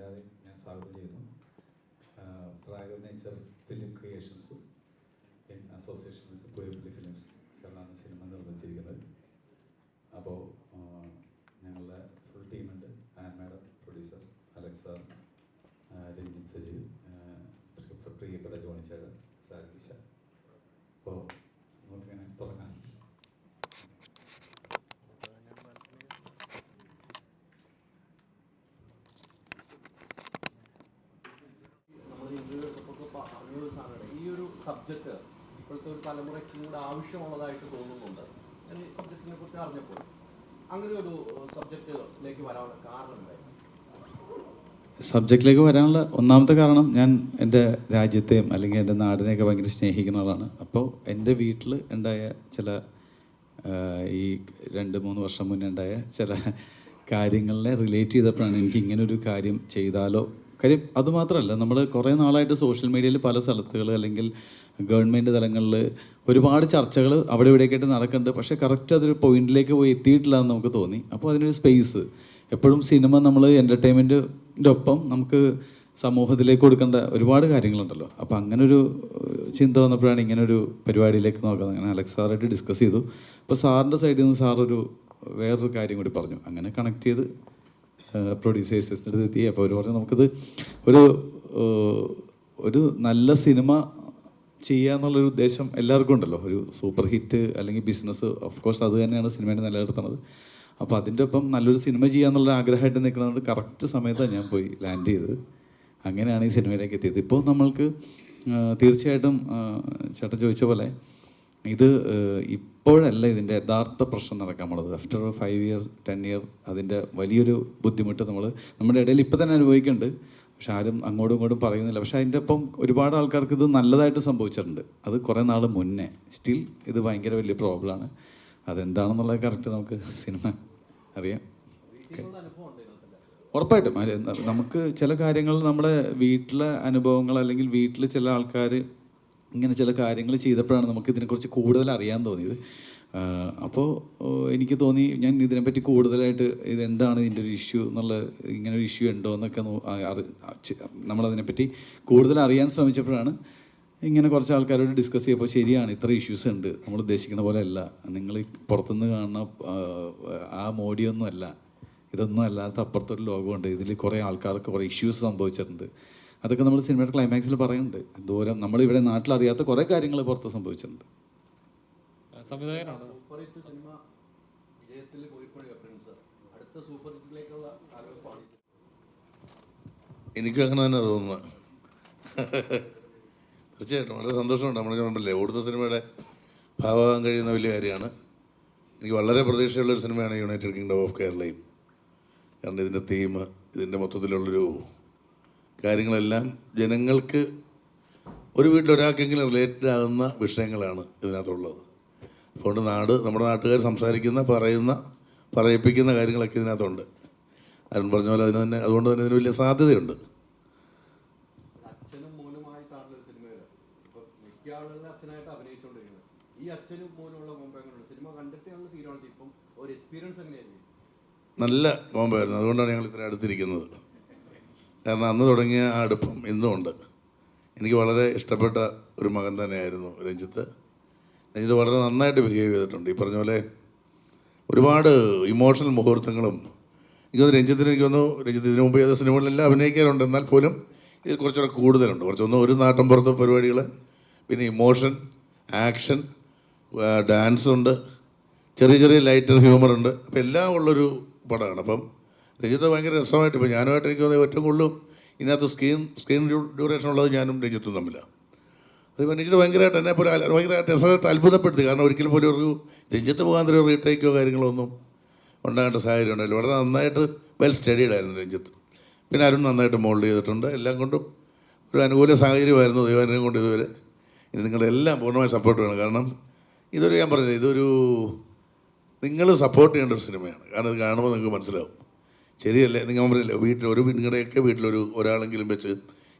എല്ലാവരെയും ഞാൻ സ്വാഗതം ചെയ്യുന്നു. Flag of nature film creations in association with Puyappally films ചേർന്നാണ് സിനിമ നിർമ്മിച്ചിരിക്കുന്നത്. അപ്പോൾ ഞങ്ങളുടെ ഫുൾ ടീമുണ്ട്. Ann madam, producer Alex sir, Ranjith Sajeev, പ്രിയപ്പെട്ട ജോണി ചേട്ടൻ, സാരിഷ. അപ്പോൾ നമുക്കിങ്ങനെ തുടങ്ങാം. ഈ ഒരു സബ്ജക്റ്റ് ഇപ്പോഴത്തെ ഒരു തലമുറയ്ക്ക് കൂടെ ആവശ്യമുള്ളതായിട്ട് തോന്നുന്നുണ്ട്. ഞാൻ ഈ സബ്ജക്റ്റിനെ കുറിച്ച് അറിഞ്ഞപ്പോൾ അങ്ങനെ ഒരു സബ്ജക്റ്റിലേക്ക് വരാനുള്ള കാരണം എന്തായിരുന്നു? സബ്ജക്റ്റിലേക്ക് വരാനുള്ള ഒന്നാമത്തെ കാരണം, ഞാൻ എൻ്റെ രാജ്യത്തെയും അല്ലെങ്കിൽ എൻ്റെ നാടിനെയൊക്കെ ഭയങ്കര സ്നേഹിക്കുന്ന ആളാണ്. അപ്പോൾ എൻ്റെ വീട്ടിൽ ഉണ്ടായ ചില ഈ 2-3 വർഷം മുന്നേ ഉണ്ടായ ചില കാര്യങ്ങളെ റിലേറ്റ് ചെയ്തപ്പോഴാണ് എനിക്ക് ഇങ്ങനൊരു കാര്യം ചെയ്താലോ. കാര്യം അതുമാത്രമല്ല, നമ്മൾ കുറേ നാളായിട്ട് സോഷ്യൽ മീഡിയയിൽ പല സ്ഥലത്തുകൾ അല്ലെങ്കിൽ ഗവൺമെൻറ് തലങ്ങളിൽ ഒരുപാട് ചർച്ചകൾ അവിടെ ഇവിടെയൊക്കെ ആയിട്ട് നടക്കുന്നുണ്ട്. പക്ഷേ കറക്റ്റ് അതൊരു പോയിന്റിലേക്ക് പോയി എത്തിയിട്ടില്ല എന്ന് നമുക്ക് തോന്നി. അപ്പോൾ അതിനൊരു സ്പേസ്, എപ്പോഴും സിനിമ നമ്മൾ എൻ്റർടൈൻമെൻറ്റിൻ്റെ ഒപ്പം നമുക്ക് സമൂഹത്തിലേക്ക് കൊടുക്കേണ്ട ഒരുപാട് കാര്യങ്ങളുണ്ടല്ലോ. അപ്പോൾ അങ്ങനൊരു ചിന്ത വന്നപ്പോഴാണ് ഇങ്ങനൊരു പരിപാടിയിലേക്ക് നോക്കുന്നത്. അങ്ങനെ അലക്സ് സാറായിട്ട് ഡിസ്കസ് ചെയ്തു. അപ്പോൾ സാറിൻ്റെ സൈഡിൽ നിന്ന് സാറൊരു വേറൊരു കാര്യം കൂടി പറഞ്ഞു. അങ്ങനെ കണക്ട് ചെയ്ത് പ്രൊഡ്യൂസേഴ്സിൻ്റെ അടുത്ത് എത്തി. അപ്പോൾ അവർ പറഞ്ഞു നമുക്കിത് ഒരു നല്ല സിനിമ ചെയ്യുക എന്നുള്ളൊരു ഉദ്ദേശം എല്ലാവർക്കും ഉണ്ടല്ലോ. ഒരു സൂപ്പർ ഹിറ്റ് അല്ലെങ്കിൽ ബിസിനസ്, ഓഫ് കോഴ്സ് അത് തന്നെയാണ് സിനിമേനെ നിലനിർത്തുന്നത്. അപ്പോൾ അതിൻ്റെ ഒപ്പം നല്ലൊരു സിനിമ ചെയ്യുക എന്നുള്ള ആഗ്രഹമായിട്ട് നിൽക്കുന്നത് കറക്റ്റ് സമയത്താണ് ഞാൻ പോയി ലാൻഡ് ചെയ്തത്. അങ്ങനെയാണ് ഈ സിനിമയിലേക്ക് എത്തിയത്. ഇപ്പോൾ നമ്മൾക്ക് തീർച്ചയായിട്ടും ചേട്ടൻ ചോദിച്ച പോലെ ഇത് ഇപ്പോഴല്ല ഇതിൻ്റെ യഥാർത്ഥ പ്രശ്നം നടക്കാൻ പോണത്. ആഫ്റ്റർ 5 years 10 years അതിൻ്റെ വലിയൊരു ബുദ്ധിമുട്ട് നമ്മുടെ ഇടയിൽ ഇപ്പം തന്നെ അനുഭവിക്കുന്നുണ്ട്. പക്ഷെ ആരും അങ്ങോട്ടും ഇങ്ങോട്ടും പറയുന്നില്ല. പക്ഷെ അതിൻ്റെ ഒപ്പം ഒരുപാട് ആൾക്കാർക്ക് ഇത് നല്ലതായിട്ട് സംഭവിച്ചിട്ടുണ്ട്. അത് കുറേ നാൾ മുന്നേ. സ്റ്റിൽ ഇത് ഭയങ്കര വലിയ പ്രോബ്ലമാണ്. അതെന്താണെന്നുള്ളത് കറക്റ്റ് നമുക്ക് സിനിമ അറിയാം. ഉറപ്പായിട്ടും നമുക്ക് ചില കാര്യങ്ങൾ നമ്മുടെ വീട്ടിലെ അനുഭവങ്ങൾ അല്ലെങ്കിൽ വീട്ടിൽ ചില ആൾക്കാർ ഇങ്ങനെ ചില കാര്യങ്ങൾ ചെയ്തപ്പോഴാണ് നമുക്ക് ഇതിനെക്കുറിച്ച് കൂടുതൽ അറിയാൻ തോന്നിയത്. അപ്പോൾ എനിക്ക് തോന്നി ഞാൻ ഇതിനെപ്പറ്റി കൂടുതലായിട്ട് ഇതെന്താണ് ഇതിൻ്റെ ഒരു ഇഷ്യൂ എന്നുള്ള, ഇങ്ങനെ ഒരു ഇഷ്യൂ ഉണ്ടോ എന്നൊക്കെ നമ്മളതിനെപ്പറ്റി കൂടുതൽ അറിയാൻ ശ്രമിച്ചപ്പോഴാണ് ഇങ്ങനെ കുറച്ച് ആൾക്കാരോട് ഡിസ്കസ് ചെയ്തപ്പോൾ ശരിയാണ്, ഇത്ര ഇഷ്യൂസ് ഉണ്ട്, നമ്മൾ ഉദ്ദേശിക്കുന്ന പോലെ അല്ല, നിങ്ങൾ പുറത്തുനിന്ന് കാണുന്ന ആ മോഡിയൊന്നും അല്ല, ഇതൊന്നും അല്ലാത്ത അപ്പുറത്തൊരു ലോകമുണ്ട്, ഇതിൽ കുറേ ആൾക്കാർക്ക് കുറേ ഇഷ്യൂസ് സംഭവിച്ചിട്ടുണ്ട്. അതൊക്കെ നമ്മൾ സിനിമയുടെ ക്ലൈമാക്സിൽ പറയുന്നുണ്ട്. ദൂരം നമ്മളിവിടെ നാട്ടിലറിയാത്ത കുറേ കാര്യങ്ങൾ പുറത്ത് സംഭവിച്ചിട്ടുണ്ട്. എനിക്കും അങ്ങനെ തന്നെ തോന്നുന്നു. തീർച്ചയായിട്ടും വളരെ സന്തോഷമുണ്ട്. നമ്മുടെ മുമ്പില്ലേ ഓടുന്ന സിനിമയുടെ ഭാഗമാകാൻ കഴിയുന്ന വലിയ കാര്യമാണ്. എനിക്ക് വളരെ പ്രതീക്ഷയുള്ളൊരു സിനിമയാണ് യുണൈറ്റഡ് കിങ്ഡം ഓഫ് കേരളയും. കാരണം ഇതിൻ്റെ തീം, ഇതിൻ്റെ മൊത്തത്തിലുള്ളൊരു കാര്യങ്ങളെല്ലാം ജനങ്ങൾക്ക് ഒരു വീട്ടിലൊരാൾക്കെങ്കിലും റിലേറ്റഡ് ആകുന്ന വിഷയങ്ങളാണ് ഇതിനകത്തുള്ളത്. അതുകൊണ്ട് നമ്മുടെ നാട്ടുകാർ സംസാരിക്കുന്ന, പറയിപ്പിക്കുന്ന കാര്യങ്ങളൊക്കെ ഇതിനകത്തുണ്ട്. അരുൺ പറഞ്ഞ പോലെ അതുകൊണ്ട് തന്നെ ഇതിന് വലിയ സാധ്യതയുണ്ട്. നല്ല കോമ്പായിരുന്നു. അതുകൊണ്ടാണ് ഞങ്ങൾ ഇത്ര അടുത്തിരിക്കുന്നത്. കാരണം അന്ന് തുടങ്ങിയ ആ അടുപ്പം ഇന്നും ഉണ്ട്. എനിക്ക് വളരെ ഇഷ്ടപ്പെട്ട ഒരു മകൻ തന്നെയായിരുന്നു രഞ്ജിത്ത്. വളരെ നന്നായിട്ട് ബിഹേവ് ചെയ്തിട്ടുണ്ട്. ഈ പറഞ്ഞ പോലെ ഒരുപാട് ഇമോഷണൽ മുഹൂർത്തങ്ങളും രഞ്ജിത്ത് ഇതിനു മുമ്പ് ഏത് സിനിമകളിലെല്ലാം അഭിനയിക്കാറുണ്ട്. എന്നാൽ പോലും ഇത് കുറച്ചുകൂടെ കൂടുതലുണ്ട്. ഒരു നാട്ടിൻ പുറത്തെ പരിപാടികൾ, പിന്നെ ഇമോഷൻ, ആക്ഷൻ, ഡാൻസ് ഉണ്ട്, ചെറിയ ലൈറ്റർ ഹ്യൂമറുണ്ട്. അപ്പോൾ എല്ലാം ഉള്ളൊരു പടമാണ്. അപ്പം രഞ്ജിത്ത് ഭയങ്കര രസമായിട്ട്, ഇപ്പോൾ ഞാനുമായിട്ട് എനിക്ക് തോന്നുന്നത് ഏറ്റവും കൂടുതൽ ഇതിനകത്ത് സ്ക്രീൻ ഡ്യൂറേഷൻ ഉള്ളത് ഞാനും രഞ്ജിത്തും തമ്മിലാണ്. അത് രഞ്ജിത്ത് ഭയങ്കരമായിട്ട് എന്നെ പോലെ ഭയങ്കരമായിട്ട് രസമായിട്ട് അത്ഭുതപ്പെടുത്തി. കാരണം ഒരിക്കലും പോലും ഒരു രഞ്ജിത്ത് പോകാൻ ഒരു റീടേക്കോ കാര്യങ്ങളോ ഒന്നും ഉണ്ടാകേണ്ട സാഹചര്യം ഉണ്ടായില്ല. വളരെ നന്നായിട്ട് വെൽ സ്റ്റഡീഡ് ആയിരുന്നു രഞ്ജിത്ത്. പിന്നെ അരുൺ നന്നായിട്ട് മോൾഡ് ചെയ്തിട്ടുണ്ട്. എല്ലാം കൊണ്ടും ഒരു അനുകൂല സാഹചര്യമായിരുന്നു ദൈവാനുഗ്രഹം കൊണ്ട് ഇതുവരെ. ഇനി നിങ്ങളുടെ എല്ലാം പൂർണ്ണമായി സപ്പോർട്ട് വേണം. കാരണം ഞാൻ പറഞ്ഞില്ല, നിങ്ങൾ സപ്പോർട്ട് ചെയ്യേണ്ട ഒരു സിനിമയാണ്. കാരണം ഇത് കാണുമ്പോൾ നിങ്ങൾക്ക് മനസ്സിലാവും. ശരിയല്ലേ? നിങ്ങൾ പറഞ്ഞില്ലേ, നിങ്ങളുടെയൊക്കെ വീട്ടിലൊരു ഒരാളെങ്കിലും വെച്ച്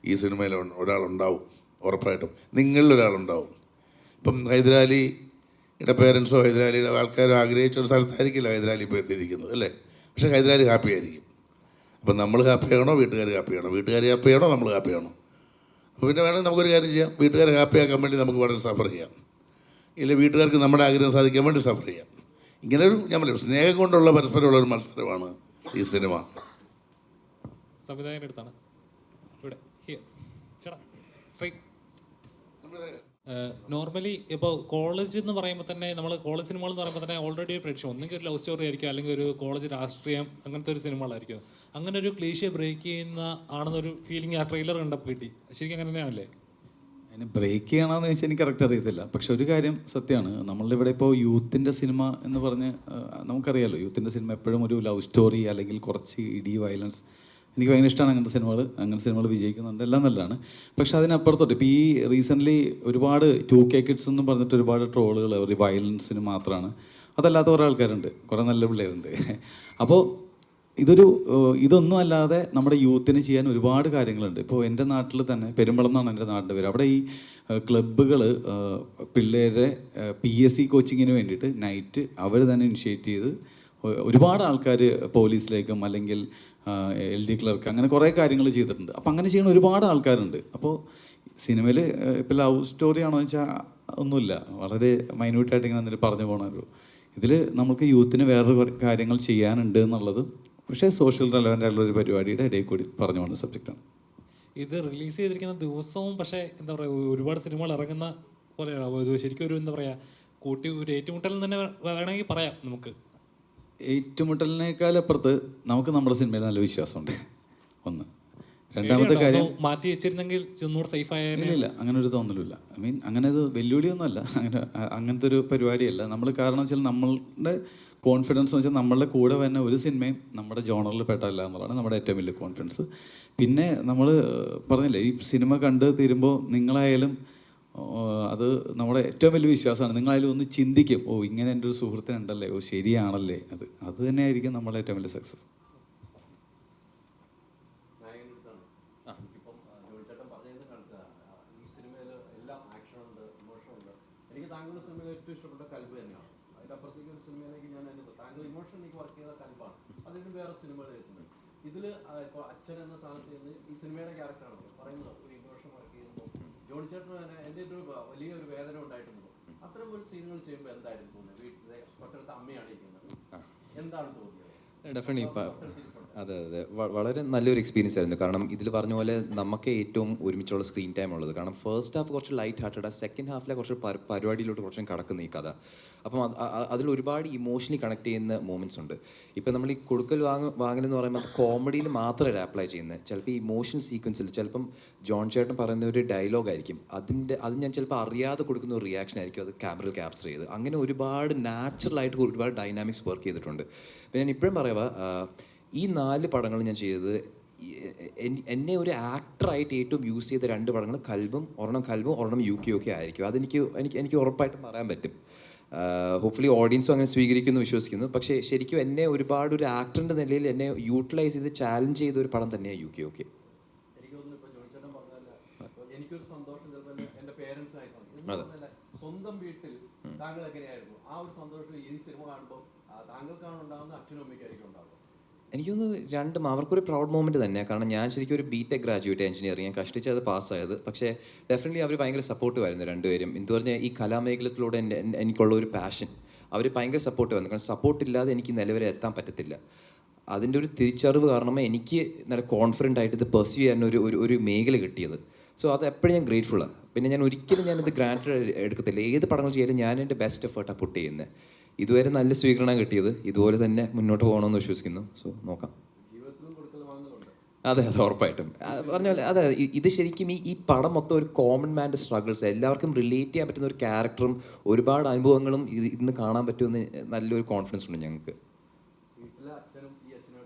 ഈ സിനിമയിൽ ഒരാളുണ്ടാവും, ഉറപ്പായിട്ടും നിങ്ങളിലൊരാളുണ്ടാവും. ഇപ്പം ഹൈദരാലിയുടെ പേരൻസോ ഹൈദരാലിയുടെ ആൾക്കാരോ ആഗ്രഹിച്ച ഒരു സ്ഥലത്തായിരിക്കില്ല ഹൈദരാലി ഇപ്പോൾ എത്തിയിരിക്കുന്നത്, അല്ലേ? പക്ഷേ ഹൈദരാലി ഹാപ്പി ആയിരിക്കും. അപ്പം നമ്മൾ ഹാപ്പിയാകണോ വീട്ടുകാർ ഹാപ്പിയാണോ, വീട്ടുകാർ ഹാപ്പിയാണോ നമ്മൾ ഹാപ്പിയാണോ? അപ്പോൾ പിന്നെ വേണമെങ്കിൽ നമുക്കൊരു കാര്യം ചെയ്യാം, വീട്ടുകാരെ ഹാപ്പിയാക്കാൻ വേണ്ടി നമുക്ക് വളരെ സഫർ ചെയ്യാം, ഇല്ല വീട്ടുകാർക്ക് നമ്മുടെ ആഗ്രഹം സാധിക്കാൻ വേണ്ടി സഫർ ചെയ്യാം. ഇങ്ങനെ ഒരു ഞാൻ പറയും സ്നേഹം കൊണ്ടുള്ള പരസ്പരമുള്ള ഒരു മത്സരമാണ് ഈ സിനിമ. സംവിധായകൻ്റെ അടുത്താണ് ഇവിടെ ചേട്ടാ സ്ട്രൈറ്റ്. നോർമലി ഇപ്പോൾ കോളേജ് എന്ന് പറയുമ്പോൾ തന്നെ നമ്മൾ കോളേജ് സിനിമകൾ എന്ന് പറയുമ്പോൾ തന്നെ ഓൾറെഡി ഒരു പ്രേക്ഷകം ഒന്നെങ്കിൽ ഒരു ലവ് സ്റ്റോറി ആയിരിക്കും, അല്ലെങ്കിൽ ഒരു കോളേജ് രാഷ്ട്രീയം, അങ്ങനത്തെ ഒരു സിനിമകളായിരിക്കും. അങ്ങനെ ഒരു ക്ലീഷേ ബ്രേക്ക് ചെയ്യുന്ന ആണെന്നൊരു ഫീലിംഗ് ആ ട്രെയിലർ കണ്ടപ്പോൾ കിട്ടി. ശരിക്കും അങ്ങനെ തന്നെയാണല്ലേ? അതിന് ബ്രേക്ക് ചെയ്യണമെന്ന് വെച്ചാൽ എനിക്ക് കറക്റ്റ് അറിയത്തില്ല. പക്ഷെ ഒരു കാര്യം സത്യമാണ്, നമ്മളിവിടെ ഇപ്പോൾ യൂത്തിൻ്റെ സിനിമ എന്ന് പറഞ്ഞ് നമുക്കറിയാമല്ലോ, യൂത്തിൻ്റെ സിനിമ എപ്പോഴും ഒരു ലവ് സ്റ്റോറി അല്ലെങ്കിൽ കുറച്ച് ഇടി വയലൻസ്. എനിക്ക് ഭയങ്കര ഇഷ്ടമാണ് അങ്ങനത്തെ സിനിമകൾ വിജയിക്കുന്നുണ്ട്, എല്ലാം നല്ലതാണ്. പക്ഷെ അതിനപ്പുറത്തോട്ട് ഇപ്പോൾ ഈ റീസെൻ്റ്ലി ഒരുപാട് 2K കിഡ്സ് എന്ന് പറഞ്ഞിട്ട് ഒരുപാട് ട്രോളുകൾ ഒരു വയലൻസിന് മാത്രമാണ്. അതല്ലാത്ത കുറേ ആൾക്കാരുണ്ട്, കുറേ നല്ല പിള്ളേരുണ്ട്. അപ്പോൾ ഇതൊന്നും അല്ലാതെ നമ്മുടെ യൂത്തിന് ചെയ്യാൻ ഒരുപാട് കാര്യങ്ങളുണ്ട്. ഇപ്പോൾ എൻ്റെ നാട്ടിൽ തന്നെ പെരുമ്പളം എന്നാണ് എൻ്റെ നാടിൻ്റെ പേര്. അവിടെ ഈ ക്ലബ്ബുകൾ പിള്ളേരെ PSC കോച്ചിങ്ങിന് വേണ്ടിയിട്ട് നൈറ്റ് അവർ തന്നെ ഇനിഷ്യേറ്റ് ചെയ്ത് ഒരുപാട് ആൾക്കാർ പോലീസിലേക്കും അല്ലെങ്കിൽ LD ക്ലർക്ക് അങ്ങനെ കുറേ കാര്യങ്ങൾ ചെയ്തിട്ടുണ്ട്. അപ്പം അങ്ങനെ ചെയ്യുന്ന ഒരുപാട് ആൾക്കാരുണ്ട്. അപ്പോൾ സിനിമയിൽ ഇപ്പോൾ ലവ് സ്റ്റോറി ആണോ എന്ന് വെച്ചാൽ ഒന്നുമില്ല, വളരെ മൈന്യൂട്ടായിട്ട് ഇങ്ങനെ എന്തെങ്കിലും പറഞ്ഞു പോകണമല്ലോ. ഇതിൽ നമുക്ക് യൂത്തിന് വേറൊരു കാര്യങ്ങൾ ചെയ്യാനുണ്ട് എന്നുള്ളത് പക്ഷേ സോഷ്യൽ റെലവൻ്റ് ആയിട്ടുള്ള ഒരു പരിപാടിയുടെ ഇടയിൽ കൂടി പറഞ്ഞു പോകുന്ന സബ്ജക്റ്റാണ്. ഇത് റിലീസ് ചെയ്തിരിക്കുന്ന ദിവസവും പക്ഷേ എന്താ പറയുക, ഒരുപാട് സിനിമകൾ ഇറങ്ങുന്ന പോലെയാണ് ഇത്. ശരിക്കും ഒരു എന്താ പറയുക, ഒരു ഏറ്റുമുട്ടൽ തന്നെ വേണമെങ്കിൽ പറയാം നമുക്ക്. ഏറ്റുമുട്ടലിനേക്കാൾ അപ്പുറത്ത് നമുക്ക് നമ്മുടെ സിനിമയിൽ നല്ല വിശ്വാസമുണ്ട്. ഒന്ന്. രണ്ടാമത്തെ കാര്യം മാറ്റി വെച്ചിരുന്നെങ്കിൽ ഒന്നുകൂടെ സേഫ് ആയാലും ഇല്ല, അങ്ങനെ ഒരു തോന്നലുമില്ല. അങ്ങനെ ഇത് വെല്ലുവിളിയൊന്നുമല്ല, അങ്ങനത്തെ ഒരു പരിപാടിയല്ല നമ്മൾ. കാരണം വെച്ചാൽ നമ്മളുടെ കോൺഫിഡൻസ് എന്ന് വെച്ചാൽ നമ്മളുടെ കൂടെ തന്നെ ഒരു സിനിമയും നമ്മുടെ ജോണറിൽ പെട്ടല്ല എന്നുള്ളതാണ് നമ്മുടെ ഏറ്റവും വലിയ കോൺഫിഡൻസ്. പിന്നെ നമ്മൾ പറഞ്ഞില്ലേ, ഈ സിനിമ കണ്ട് തീരുമ്പോൾ നിങ്ങളായാലും അത് നമ്മുടെ ഏറ്റവും വലിയ വിശ്വാസമാണ്. നിങ്ങളായാലും ഒന്ന് ചിന്തിക്കും, ഓ ഇങ്ങനെ എൻ്റെ ഒരു സുഹൃത്തിനുണ്ടല്ലേ, ഓ ശരിയാണല്ലേ, അത് തന്നെയായിരിക്കും നമ്മളെ ഏറ്റവും വലിയ സക്സസ്. എനിക്ക് താങ്കളുടെ സിനിമയിൽ ഏറ്റവും ഇഷ്ടപ്പെട്ട കൽബ് തന്നെയാണ്. അതിൻ്റെ അപ്പുറത്തേക്ക് ഒരു സിനിമയിലേക്ക് ഞാൻ താങ്കൾ ഇമോഷൻ എനിക്ക് വർക്ക് ചെയ്ത കൽബാണ്. അതിന് വേറെ സിനിമകൾ കേൾക്കുന്നത് ഇതിൽ ഇപ്പോൾ അച്ഛൻ എന്ന സ്ഥാനത്ത് നിന്ന് ഈ സിനിമയുടെ ക്യാരക്ടറാണ് പറയുന്നത്, ഒരു ഇമോഷൻ വർക്ക് ചെയ്യുമ്പോൾ ജോണി ചേട്ടന് തന്നെ എൻ്റെ ഒരു വലിയൊരു വേദന ഉണ്ടായിട്ടുണ്ട്. അത്തരം ഒരു സീനുകൾ ചെയ്യുമ്പോൾ എന്തായിരുന്നു തോന്നുന്നത്? വീട്ടിലെ തൊട്ടടുത്ത അമ്മയാണ് ഇരിക്കുന്നത്, എന്താണ് തോന്നിയത്? ഡെഫിനറ്റ്ലി അതെ വളരെ നല്ലൊരു എക്സ്പീരിയൻസ് ആയിരുന്നു. കാരണം ഇതിൽ പറഞ്ഞ പോലെ നമുക്ക് ഏറ്റവും ഒരുമിച്ചുള്ള സ്ക്രീൻ ടൈം ഉള്ളത്. കാരണം ഫസ്റ്റ് ഹാഫ് കുറച്ച് ലൈറ്റ് ഹാർട്ടഡ്, സെക്കൻഡ് ഹാഫിലെ കുറച്ച് പരിപാടിയിലോട്ട് കുറച്ചും കടക്കുന്ന ഈ കഥ. അപ്പം അതിൽ ഒരുപാട് ഇമോഷണലി കണക്ട് ചെയ്യുന്ന മൂമെൻറ്റ്സ് ഉണ്ട്. ഇപ്പം നമ്മൾ ഈ കൊടുക്കൽ വാങ്ങലെന്ന് പറയുമ്പോൾ കോമഡിയിൽ മാത്രമല്ല അപ്ലൈ ചെയ്യുന്നത്. ചിലപ്പോൾ ഈ ഇമോഷണൽ സീക്വൻസിൽ ചിലപ്പം ജോൺ ചേട്ടൻ പറയുന്ന ഒരു ഡയലോഗ് ആയിരിക്കും, അത് ഞാൻ ചിലപ്പോൾ അറിയാതെ കൊടുക്കുന്ന ഒരു റിയാക്ഷൻ ആയിരിക്കും, അത് ക്യാമറയിൽ ക്യാപ്ചർ ചെയ്ത്. അങ്ങനെ ഒരുപാട് നാച്ചുറലായിട്ട് ഒരുപാട് ഡൈനാമിക്സ് വർക്ക് ചെയ്തിട്ടുണ്ട്. അപ്പം ഞാൻ ഇപ്പോഴും പറയുക, ഈ 4 പടങ്ങൾ ഞാൻ ചെയ്തത് എന്നെ ഒരു ആക്ടറായിട്ട് ഏറ്റവും യൂസ് ചെയ്ത 2 പടങ്ങൾ ഒരെണ്ണം UK ആയിരിക്കും. എനിക്ക് ഉറപ്പായിട്ടും പറയാൻ പറ്റും. ഹോപ്പ്ഫുള്ളി ഓഡിയൻസും അങ്ങനെ സ്വീകരിക്കുമെന്ന് വിശ്വസിക്കുന്നു. പക്ഷേ ശരിക്കും എന്നെ ഒരുപാട് ഒരു ആക്ടറിൻ്റെ നിലയിൽ എന്നെ യൂട്ടിലൈസ് ചെയ്ത് ചാലഞ്ച് ചെയ്ത ഒരു പടം തന്നെയാണ് UK. എനിക്ക് തോന്നുന്നു ഇപ്പോൾ ജോണി ചേട്ടൻ പറഞ്ഞാൽ എനിക്കൊരു സന്തോഷം ചിലപ്പോൾ എൻ്റെ പേരൻസിനായി സ്വന്തം വീട്ടിൽ താങ്കൾ എങ്ങനെയായിരുന്നു ആ ഒരു സന്തോഷം ഈ സിനിമ കാണുമ്പോൾ താങ്കൾക്കാണ് ഉണ്ടാകുന്നത്, അച്ഛനും അമ്മയ്ക്കായിരിക്കും ഉണ്ടാകുന്നത്? എനിക്കൊന്ന് രണ്ടും അവർക്കൊരു പ്രൗഡ് മൊമെൻറ്റ് തന്നെയാണ്. കാരണം ഞാൻ ശരിക്കും ഒരു BTech ഗ്രാജുവേറ്റ് എഞ്ചിനീയറിംഗ്, ഞാൻ കഷ്ടിച്ച് അത് പാസ്സായത്. പക്ഷേ ഡെഫിനറ്റ്ലി അവർ ഭയങ്കര സപ്പോർട്ടീവ് ആയിരുന്നു രണ്ടുപേരും. എന്ത് പറഞ്ഞാൽ ഈ കലാമേഖലത്തിലൂടെ എനിക്കുള്ള ഒരു പാഷൻ, അവർ ഭയങ്കര സപ്പോർട്ടീവ് ആയിരുന്നു. കാരണം സപ്പോർട്ടില്ലാതെ എനിക്ക് നിലവരെ എത്താൻ പറ്റത്തില്ല. അതിൻ്റെ ഒരു തിരിച്ചറിവ് കാരണമേ എനിക്ക് നല്ല കോൺഫിഡൻ്റ് ആയിട്ട് ഇത് പെർസ്യൂ ചെയ്യാൻ ഒരു മേഖല കിട്ടിയത്. സോ അത് എപ്പോഴും ഞാൻ ഗ്രേറ്റ്ഫുള്ളാണ്. പിന്നെ ഞാൻ ഒരിക്കലും ഞാനിത് ഗ്രാൻറ്റഡ് എടുക്കത്തില്ല. ഏത് പടങ്ങൾ ചെയ്യാനും ഞാൻ എൻ്റെ ബെസ്റ്റ് എഫേർട്ടാണ് പുട്ട് ചെയ്യുന്നത്. ഇതുവരെ നല്ല സ്വീകരണം കിട്ടിയത്, ഇതുപോലെ തന്നെ മുന്നോട്ട് പോകണമെന്ന് വിശ്വസിക്കുന്നു. സോ നോക്കാം. അതെ ഉറപ്പായിട്ടും പറഞ്ഞ പോലെ അതെ. ഇത് ശരിക്കും ഈ പടം മൊത്തം ഒരു കോമൺ മാൻ്റെ സ്ട്രഗിൾസ്, എല്ലാവർക്കും റിലേറ്റ് ചെയ്യാൻ പറ്റുന്ന ഒരു ക്യാരക്ടറും ഒരുപാട് അനുഭവങ്ങളും ഇന്ന് കാണാൻ പറ്റുമെന്ന് നല്ലൊരു കോൺഫിഡൻസ് ഉണ്ട് ഞങ്ങൾക്ക്.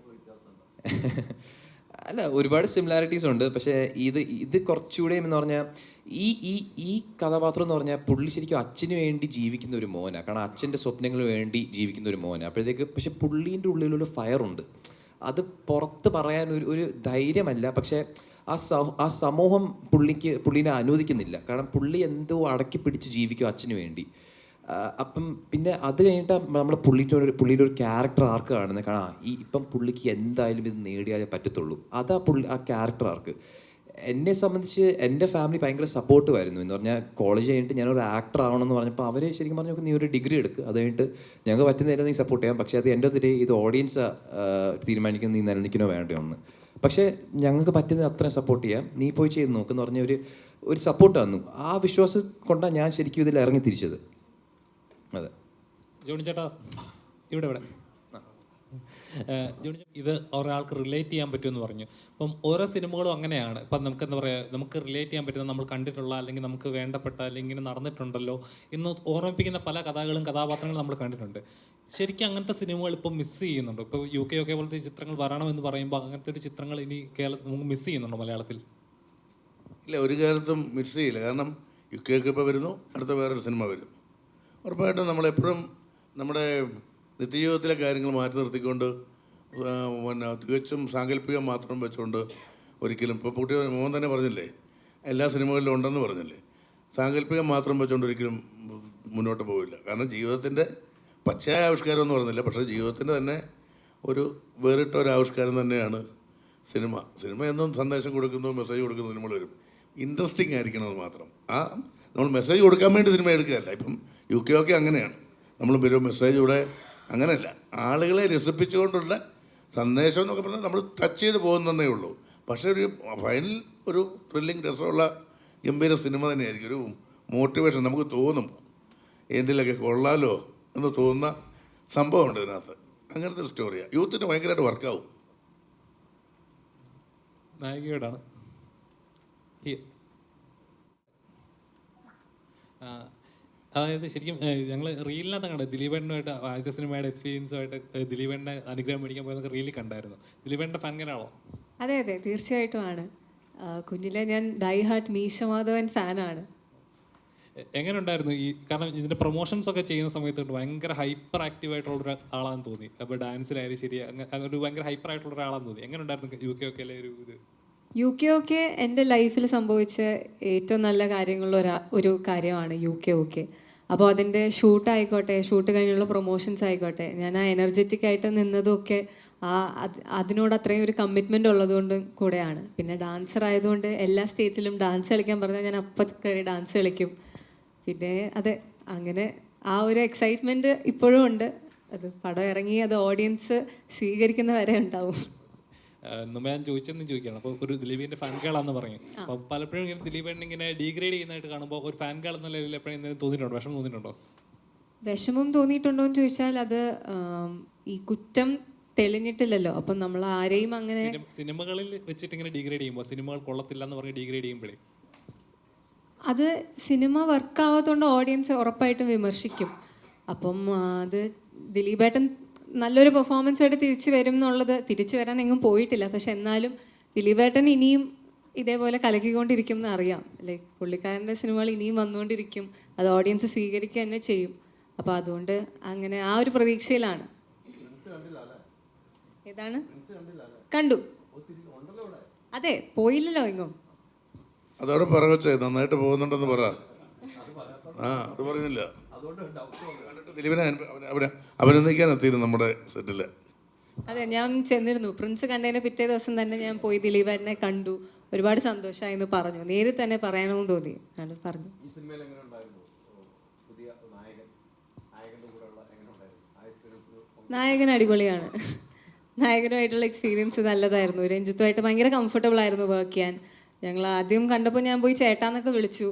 അല്ല, ഒരുപാട് സിമിലാരിറ്റീസ് ഉണ്ട്. പക്ഷേ ഇത് കുറച്ചുകൂടെ എന്ന് പറഞ്ഞാൽ ഈ കഥാപാത്രം എന്ന് പറഞ്ഞാൽ പുള്ളി ശരിക്കും അച്ഛന് വേണ്ടി ജീവിക്കുന്ന ഒരു മോനാണ്. കാരണം അച്ഛൻ്റെ സ്വപ്നങ്ങൾ വേണ്ടി ജീവിക്കുന്ന ഒരു മോനാണ്. അപ്പോഴത്തേക്ക് പക്ഷെ പുള്ളീൻ്റെ ഉള്ളിലൊരു ഫയറുണ്ട്. അത് പുറത്ത് പറയാൻ ഒരു ധൈര്യമല്ല. പക്ഷേ ആ സമൂഹം പുള്ളീനെ അനുവദിക്കുന്നില്ല. കാരണം പുള്ളി എന്തോ അടക്കി പിടിച്ച് ജീവിക്കും അച്ഛന് വേണ്ടി. അപ്പം പിന്നെ അത് കഴിഞ്ഞിട്ട് നമ്മുടെ പുള്ളിയുടെ ഒരു ക്യാരക്ടർ ആർക്ക് കാണുന്നത് കാണാം. ഇപ്പം പുള്ളിക്ക് എന്തായാലും ഇത് നേടിയാലേ പറ്റത്തുള്ളൂ. അതാ ആ ക്യാരക്ടർ ആർക്ക്. എന്നെ സംബന്ധിച്ച് എൻ്റെ ഫാമിലി ഭയങ്കര സപ്പോർട്ടീവായിരുന്നു. എന്ന് പറഞ്ഞാൽ കോളേജ് കഴിഞ്ഞിട്ട് ഞാനൊരു ആക്ടർ ആവണമെന്ന് പറഞ്ഞപ്പോൾ അവർ ശരിക്കും പറഞ്ഞാൽ നീ ഒരു ഡിഗ്രി എടുക്കുക, അത് കഴിഞ്ഞിട്ട് ഞങ്ങൾക്ക് പറ്റുന്ന നേരം നീ സപ്പോർട്ട് ചെയ്യാം, പക്ഷേ അത് എൻ്റെ ഡേ ഇത് ഓഡിയൻസ് തീരുമാനിക്കുന്ന നീ നിലനിൽക്കണോ വേണ്ടയോ എന്ന്. പക്ഷേ ഞങ്ങൾക്ക് പറ്റുന്നത് അത്രയും സപ്പോർട്ട് ചെയ്യാം, നീ പോയി ചെയ്ത് നോക്കെന്ന് പറഞ്ഞ ഒരു സപ്പോർട്ട് തന്നു. ആ വിശ്വാസം കൊണ്ടാണ് ഞാൻ ശരിക്കും ഇതിൽ ഇറങ്ങി തിരിച്ചത്. അതെ. ജോണി ചേട്ടാ ഇവിടെ ജോണി ചേട്ടാ, ഇത് ഒരാൾക്ക് റിലേറ്റ് ചെയ്യാൻ പറ്റുമെന്ന് പറഞ്ഞു. അപ്പം ഓരോ സിനിമകളും അങ്ങനെയാണ്. ഇപ്പം നമുക്ക് എന്താ പറയുക, നമുക്ക് റിലേറ്റ് ചെയ്യാൻ പറ്റുന്ന, നമ്മൾ കണ്ടിട്ടുള്ള അല്ലെങ്കിൽ നമുക്ക് വേണ്ടപ്പെട്ട അല്ലെങ്കിൽ ഇങ്ങനെ നടന്നിട്ടുണ്ടല്ലോ എന്ന് ഓർമ്മിപ്പിക്കുന്ന പല കഥകളും കഥാപാത്രങ്ങളും നമ്മൾ കണ്ടിട്ടുണ്ട്. ശരിക്കും അങ്ങനത്തെ സിനിമകൾ ഇപ്പം മിസ് ചെയ്യുന്നുണ്ടോ? ഇപ്പോൾ UK ഒക്കെ പോലത്തെ ചിത്രങ്ങൾ വരണമെന്ന് പറയുമ്പോൾ അങ്ങനത്തെ ഒരു ചിത്രങ്ങൾ ഇനി കേരളത്തിൽ നമുക്ക് മിസ് ചെയ്യുന്നുണ്ടോ മലയാളത്തിൽ? ഇല്ല, ഒരു കാലത്തും മിസ് ചെയ്യില്ല. കാരണം UK ഒക്കെ ഇപ്പോൾ വരുന്നു, അടുത്ത വേറൊരു സിനിമ വരും. ഉറപ്പായിട്ടും നമ്മളെപ്പോഴും നമ്മുടെ നിത്യജീവിതത്തിലെ കാര്യങ്ങൾ മാറ്റി നിർത്തിക്കൊണ്ട് പിന്നെ തികച്ചും സാങ്കല്പികം മാത്രം വെച്ചുകൊണ്ട് ഒരിക്കലും, ഇപ്പോൾ കുട്ടി മോൻ തന്നെ പറഞ്ഞില്ലേ, എല്ലാ സിനിമകളിലും ഉണ്ടെന്ന് പറഞ്ഞില്ലേ, സാങ്കല്പികം മാത്രം വെച്ചുകൊണ്ട് ഒരിക്കലും മുന്നോട്ട് പോവില്ല. കാരണം ജീവിതത്തിൻ്റെ പച്ചയായ ആവിഷ്കാരം എന്ന് പറഞ്ഞില്ല, പക്ഷേ ജീവിതത്തിൻ്റെ തന്നെ ഒരു വേറിട്ട ഒരു ആവിഷ്കാരം തന്നെയാണ് സിനിമ. സിനിമ എന്നും സന്ദേശം കൊടുക്കുന്നു, മെസ്സേജ് കൊടുക്കുന്ന സിനിമകൾ വരും. ഇൻട്രസ്റ്റിംഗ് ആയിരിക്കണമെന്ന് മാത്രം. നമ്മൾ മെസ്സേജ് കൊടുക്കാൻ വേണ്ടി സിനിമ എടുക്കുകയല്ല. ഇപ്പം UK ഒക്കെ അങ്ങനെയാണ്. നമ്മൾ ഒരു മെസ്സേജ് ഇവിടെ അങ്ങനെയല്ല, ആളുകളെ രസിപ്പിച്ചുകൊണ്ടുള്ള സന്ദേശം എന്നൊക്കെ പറഞ്ഞാൽ നമ്മൾ ടച്ച് ചെയ്ത് പോകുന്നതേ ഉള്ളൂ. പക്ഷേ ഒരു ഫൈനൽ ഒരു ത്രില്ലിങ് രസമുള്ള ഗംഭീര സിനിമ തന്നെയായിരിക്കും. ഒരു മോട്ടിവേഷൻ നമുക്ക് തോന്നും, എന്തിലൊക്കെ കൊള്ളാലോ എന്ന് തോന്നുന്ന സംഭവമുണ്ട് ഇതിനകത്ത്. അങ്ങനത്തെ ഒരു സ്റ്റോറിയാണ്. യൂത്തിന് ഭയങ്കരമായിട്ട് വർക്കാവും. നായികയോടാണ്. അതായത് ശരിക്കും ഞങ്ങൾ റീലിനകത്ത് കണ്ടത് ദിലീപേട്ടനുമായിട്ട് ആദ്യത്തെ സിനിമയുടെ എക്സ്പീരിയൻസുമായിട്ട് ദിലീപേട്ടനെ അനുഗ്രഹം മേടിക്കാൻ പോയതൊക്കെ റീലിൽ കണ്ടായിരുന്നു. ദിലീപേട്ടൻ്റെ ഫാനാണോ? അതെ അതെ, തീർച്ചയായിട്ടും ആണ്. കുഞ്ഞിലെ ഞാൻ ഡൈ ഹാർട്ട് മീശ മാധവൻ ഫാനാണ്. എങ്ങനെ ഉണ്ടായിരുന്നു ഈ, കാരണം ഇതിൻ്റെ പ്രൊമോഷൻസ് ഒക്കെ ചെയ്യുന്ന സമയത്ത് ഭയങ്കര ഹൈപ്പർ ആക്റ്റീവ് ആയിട്ടുള്ള ഒരു ആളാന്ന് തോന്നി. അപ്പോൾ ഡാൻസിലായാലും ശരി, അങ്ങനെ ഒരു ഭയങ്കര ഹൈപ്പർ ആയിട്ടുള്ള ഒരാളാന്ന് തോന്നി. എങ്ങനെ ഉണ്ടായിരുന്നു UK ഒക്കെ അല്ലേ ഒരു ഇത്? UK ഒക്കെ എൻ്റെ ലൈഫിൽ സംഭവിച്ച ഏറ്റവും നല്ല കാര്യങ്ങളുള്ള ഒരു കാര്യമാണ് UK ഒക്കെ. അപ്പോൾ അതിൻ്റെ ഷൂട്ട് കഴിഞ്ഞുള്ള പ്രൊമോഷൻസ് ആയിക്കോട്ടെ, ഞാൻ ആ എനർജറ്റിക് ആയിട്ട് നിന്നതും ഒക്കെ അതിനോട് അത്രയും ഒരു കമ്മിറ്റ്മെൻ്റ് ഉള്ളതുകൊണ്ടും കൂടെയാണ്. പിന്നെ ഡാൻസർ ആയതുകൊണ്ട് എല്ലാ സ്റ്റേജിലും ഡാൻസ് കളിക്കാൻ പറഞ്ഞാൽ ഞാൻ അപ്പം കയറി ഡാൻസ് കളിക്കും. പിന്നെ അതെ, അങ്ങനെ ആ ഒരു എക്സൈറ്റ്മെൻറ്റ് ഇപ്പോഴും ഉണ്ട്. അത് പടം ഇറങ്ങി അത് ഓഡിയൻസ് സ്വീകരിക്കുന്ന വരെ ഉണ്ടാവും. മുമ്പ് ഞാൻ ചോദിക്കുകയാണ്. അപ്പോൾ ഒരു ദിലീപിൻ്റെ ഫാൻ ഗേളാന്ന് പറഞ്ഞു. അപ്പോൾ പലപ്പോഴും ഇങ്ങനെ ദിലീപേട്ടൻ ഇങ്ങനെ ഡീഗ്രേഡ് ചെയ്യുന്നതായിട്ട് കാണുമ്പോൾ ഒരു ഫാൻ ഗേൾ എന്ന ലെവലിൽ എപ്പോഴും എന്തെങ്കിലും തോന്നിയിട്ടുണ്ടോ, വിഷമം തോന്നിയിട്ടുണ്ടോ? വിഷമം തോന്നിയിട്ടുണ്ടോ എന്ന് ചോദിച്ചാൽ അത് ഈ കുറ്റം തെളിഞ്ഞിട്ടില്ലല്ലോ. അപ്പം നമ്മൾ ആരെയും അങ്ങനെ സിനിമകളിൽ വെച്ചിട്ട് ഇങ്ങനെ ഡീഗ്രേഡ് ചെയ്യുമ്പോൾ, സിനിമകൾ കൊള്ളത്തില്ല എന്ന് പറഞ്ഞ് ഡീഗ്രേഡ് ചെയ്യുമ്പോഴേ അത് സിനിമ വർക്കാവാത്തതുകൊണ്ട് ഓഡിയൻസ് ഉറപ്പായിട്ടും വിമർശിക്കും. അപ്പം അത് ദിലീപേട്ടൻ നല്ലൊരു പെർഫോമൻസായിട്ട് തിരിച്ചു വരാൻ എങ്ങും പോയിട്ടില്ല. പക്ഷെ എന്നാലും ദിലീപേട്ടൻ ഇനിയും ഇതേപോലെ കലക്കിക്കൊണ്ടിരിക്കും എന്ന് അറിയാം. ലൈക്ക് പുള്ളിക്കാരൻ്റെ സിനിമകൾ ഇനിയും വന്നുകൊണ്ടിരിക്കും, അത് ഓഡിയൻസ് സ്വീകരിക്കുക തന്നെ ചെയ്യും. അപ്പോൾ അതുകൊണ്ട് അങ്ങനെ ആ ഒരു പ്രതീക്ഷയിലാണ്. ഏതാണ് കണ്ടു? അതെ, പോയില്ലല്ലോ എങ്ങും. അതവിടെ പറവച്ചേ നന്നായിട്ട് പോകുന്നുണ്ടെന്ന് പറ. അത് പറയുന്നില്ല. കണ്ടിട്ട് ദിലീപിനെ അഭിനന്ദിക്കാൻ എത്തിയിരുന്നു നമ്മുടെ സെറ്റില്. അതെ, ഞാൻ ചെന്നിരുന്നു. പ്രിൻസ് കണ്ടതിന് പിറ്റേ ദിവസം തന്നെ ഞാൻ പോയി ദിലീപേട്ടനെ കണ്ടു. ഒരുപാട് സന്തോഷമായി എന്ന് പറഞ്ഞു. നേരിട്ട് തന്നെ പറയാനെന്ന് തോന്നി. പറഞ്ഞു. ഈ സിനിമയിൽ എങ്ങനെ ഉണ്ടായിരുന്നു? പുതിയ നായകന്റെ കൂടെയുള്ള എങ്ങനെ ഉണ്ടായിരുന്നു? നായകൻ അടിപൊളിയാണ്. നായകനുമായിട്ടുള്ള എക്സ്പീരിയൻസ് നല്ലതായിരുന്നു. രഞ്ജിത്തുമായിട്ട് ഭയങ്കര കംഫർട്ടബിൾ ആയിരുന്നു വർക്ക് ചെയ്യാൻ. ഞങ്ങൾ ആദ്യം കണ്ടപ്പോൾ ഞാൻ പോയി ചേട്ടാന്നൊക്കെ വിളിച്ചു,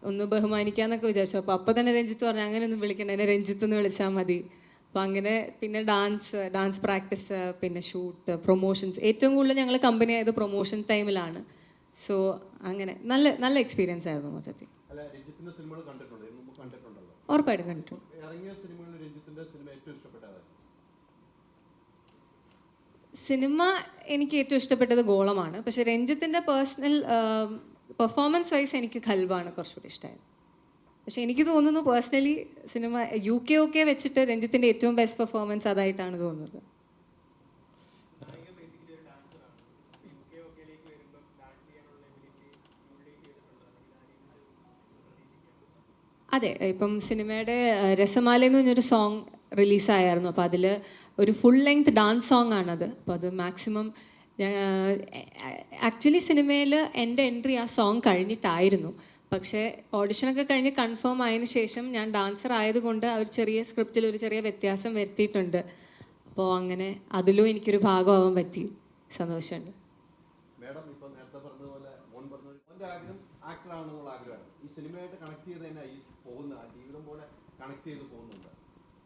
ഒന്ന് ബഹുമാനിക്കാന്നൊക്കെ വിചാരിച്ചു. അപ്പോൾ തന്നെ രഞ്ജിത്ത് പറഞ്ഞു അങ്ങനെ ഒന്നും വിളിക്കണ്ട, എന്നെ രഞ്ജിത്ത് എന്ന് വിളിച്ചാൽ മതി. അപ്പോൾ അങ്ങനെ പിന്നെ ഡാൻസ് പ്രാക്ടീസ്, പിന്നെ ഷൂട്ട്, പ്രൊമോഷൻസ്. ഏറ്റവും കൂടുതൽ ഞങ്ങൾ കമ്പനി ആയത് പ്രൊമോഷൻ ടൈമിലാണ്. സോ അങ്ങനെ നല്ല എക്സ്പീരിയൻസ് ആയിരുന്നു മൊത്തത്തിൽ. അല്ല, രഞ്ജിത്തിന്റെ സിനിമകൾ കണ്ടിട്ടുണ്ടല്ലോ? ഉറപ്പായിട്ടും കണ്ടിട്ടു. ഇറങ്ങിയ സിനിമകളിൽ രഞ്ജിത്തിന്റെ സിനിമ ഏറ്റവും ഇഷ്ടപ്പെട്ടത്? സിനിമ എനിക്ക് ഏറ്റവും ഇഷ്ടപ്പെട്ടത് ഗോളമാണ്. പക്ഷെ രഞ്ജിത്തിൻ്റെ പേഴ്സണൽ പെർഫോമൻസ് വൈസ് എനിക്ക് ഖൽബാണ് കുറച്ചുകൂടി ഇഷ്ടമായത്. പക്ഷെ എനിക്ക് തോന്നുന്നു പേഴ്സണലി സിനിമ UK ഒക്കെ വെച്ചിട്ട് രഞ്ജിത്തിൻ്റെ ഏറ്റവും ബെസ്റ്റ് പെർഫോമൻസ് അതായിട്ടാണ് തോന്നുന്നത്. അതെ, ഇപ്പം സിനിമയുടെ രസമാല എന്ന് പറഞ്ഞൊരു സോങ് റിലീസായിരുന്നു. അപ്പോൾ അതിൽ ഒരു ഫുൾ ലെങ്ത് ഡാൻസ് സോങ് ആണത്. അപ്പോൾ അത് മാക്സിമം ആക്ച്വലി സിനിമയിൽ എൻ്റെ എൻട്രി ആ സോങ് കഴിഞ്ഞിട്ടായിരുന്നു. പക്ഷേ ഓഡിഷനൊക്കെ കഴിഞ്ഞ് കൺഫേം ആയതിനു ശേഷം ഞാൻ ഡാൻസർ ആയതുകൊണ്ട് ആ ഒരു ചെറിയ സ്ക്രിപ്റ്റിൽ ഒരു ചെറിയ വ്യത്യാസം വരുത്തിയിട്ടുണ്ട്. അപ്പോൾ അങ്ങനെ അതിലും എനിക്കൊരു ഭാഗമാവാൻ പറ്റി. സന്തോഷമുണ്ട്. മേഡം ഇപ്പൊ നേരത്തെ പറഞ്ഞതുപോലെ മോൻ്റെ ആഗ്രഹം ആക്ടർ ആണെന്നുള്ള ആഗ്രഹമാണ്. ഈ സിനിമയായിട്ട് കണക്ട് ചെയ്ത് തന്നെ ഈ പോകുന്ന ജീവിതം പോലെ കണക്ട് ചെയ്ത് പോകുന്നുണ്ട്.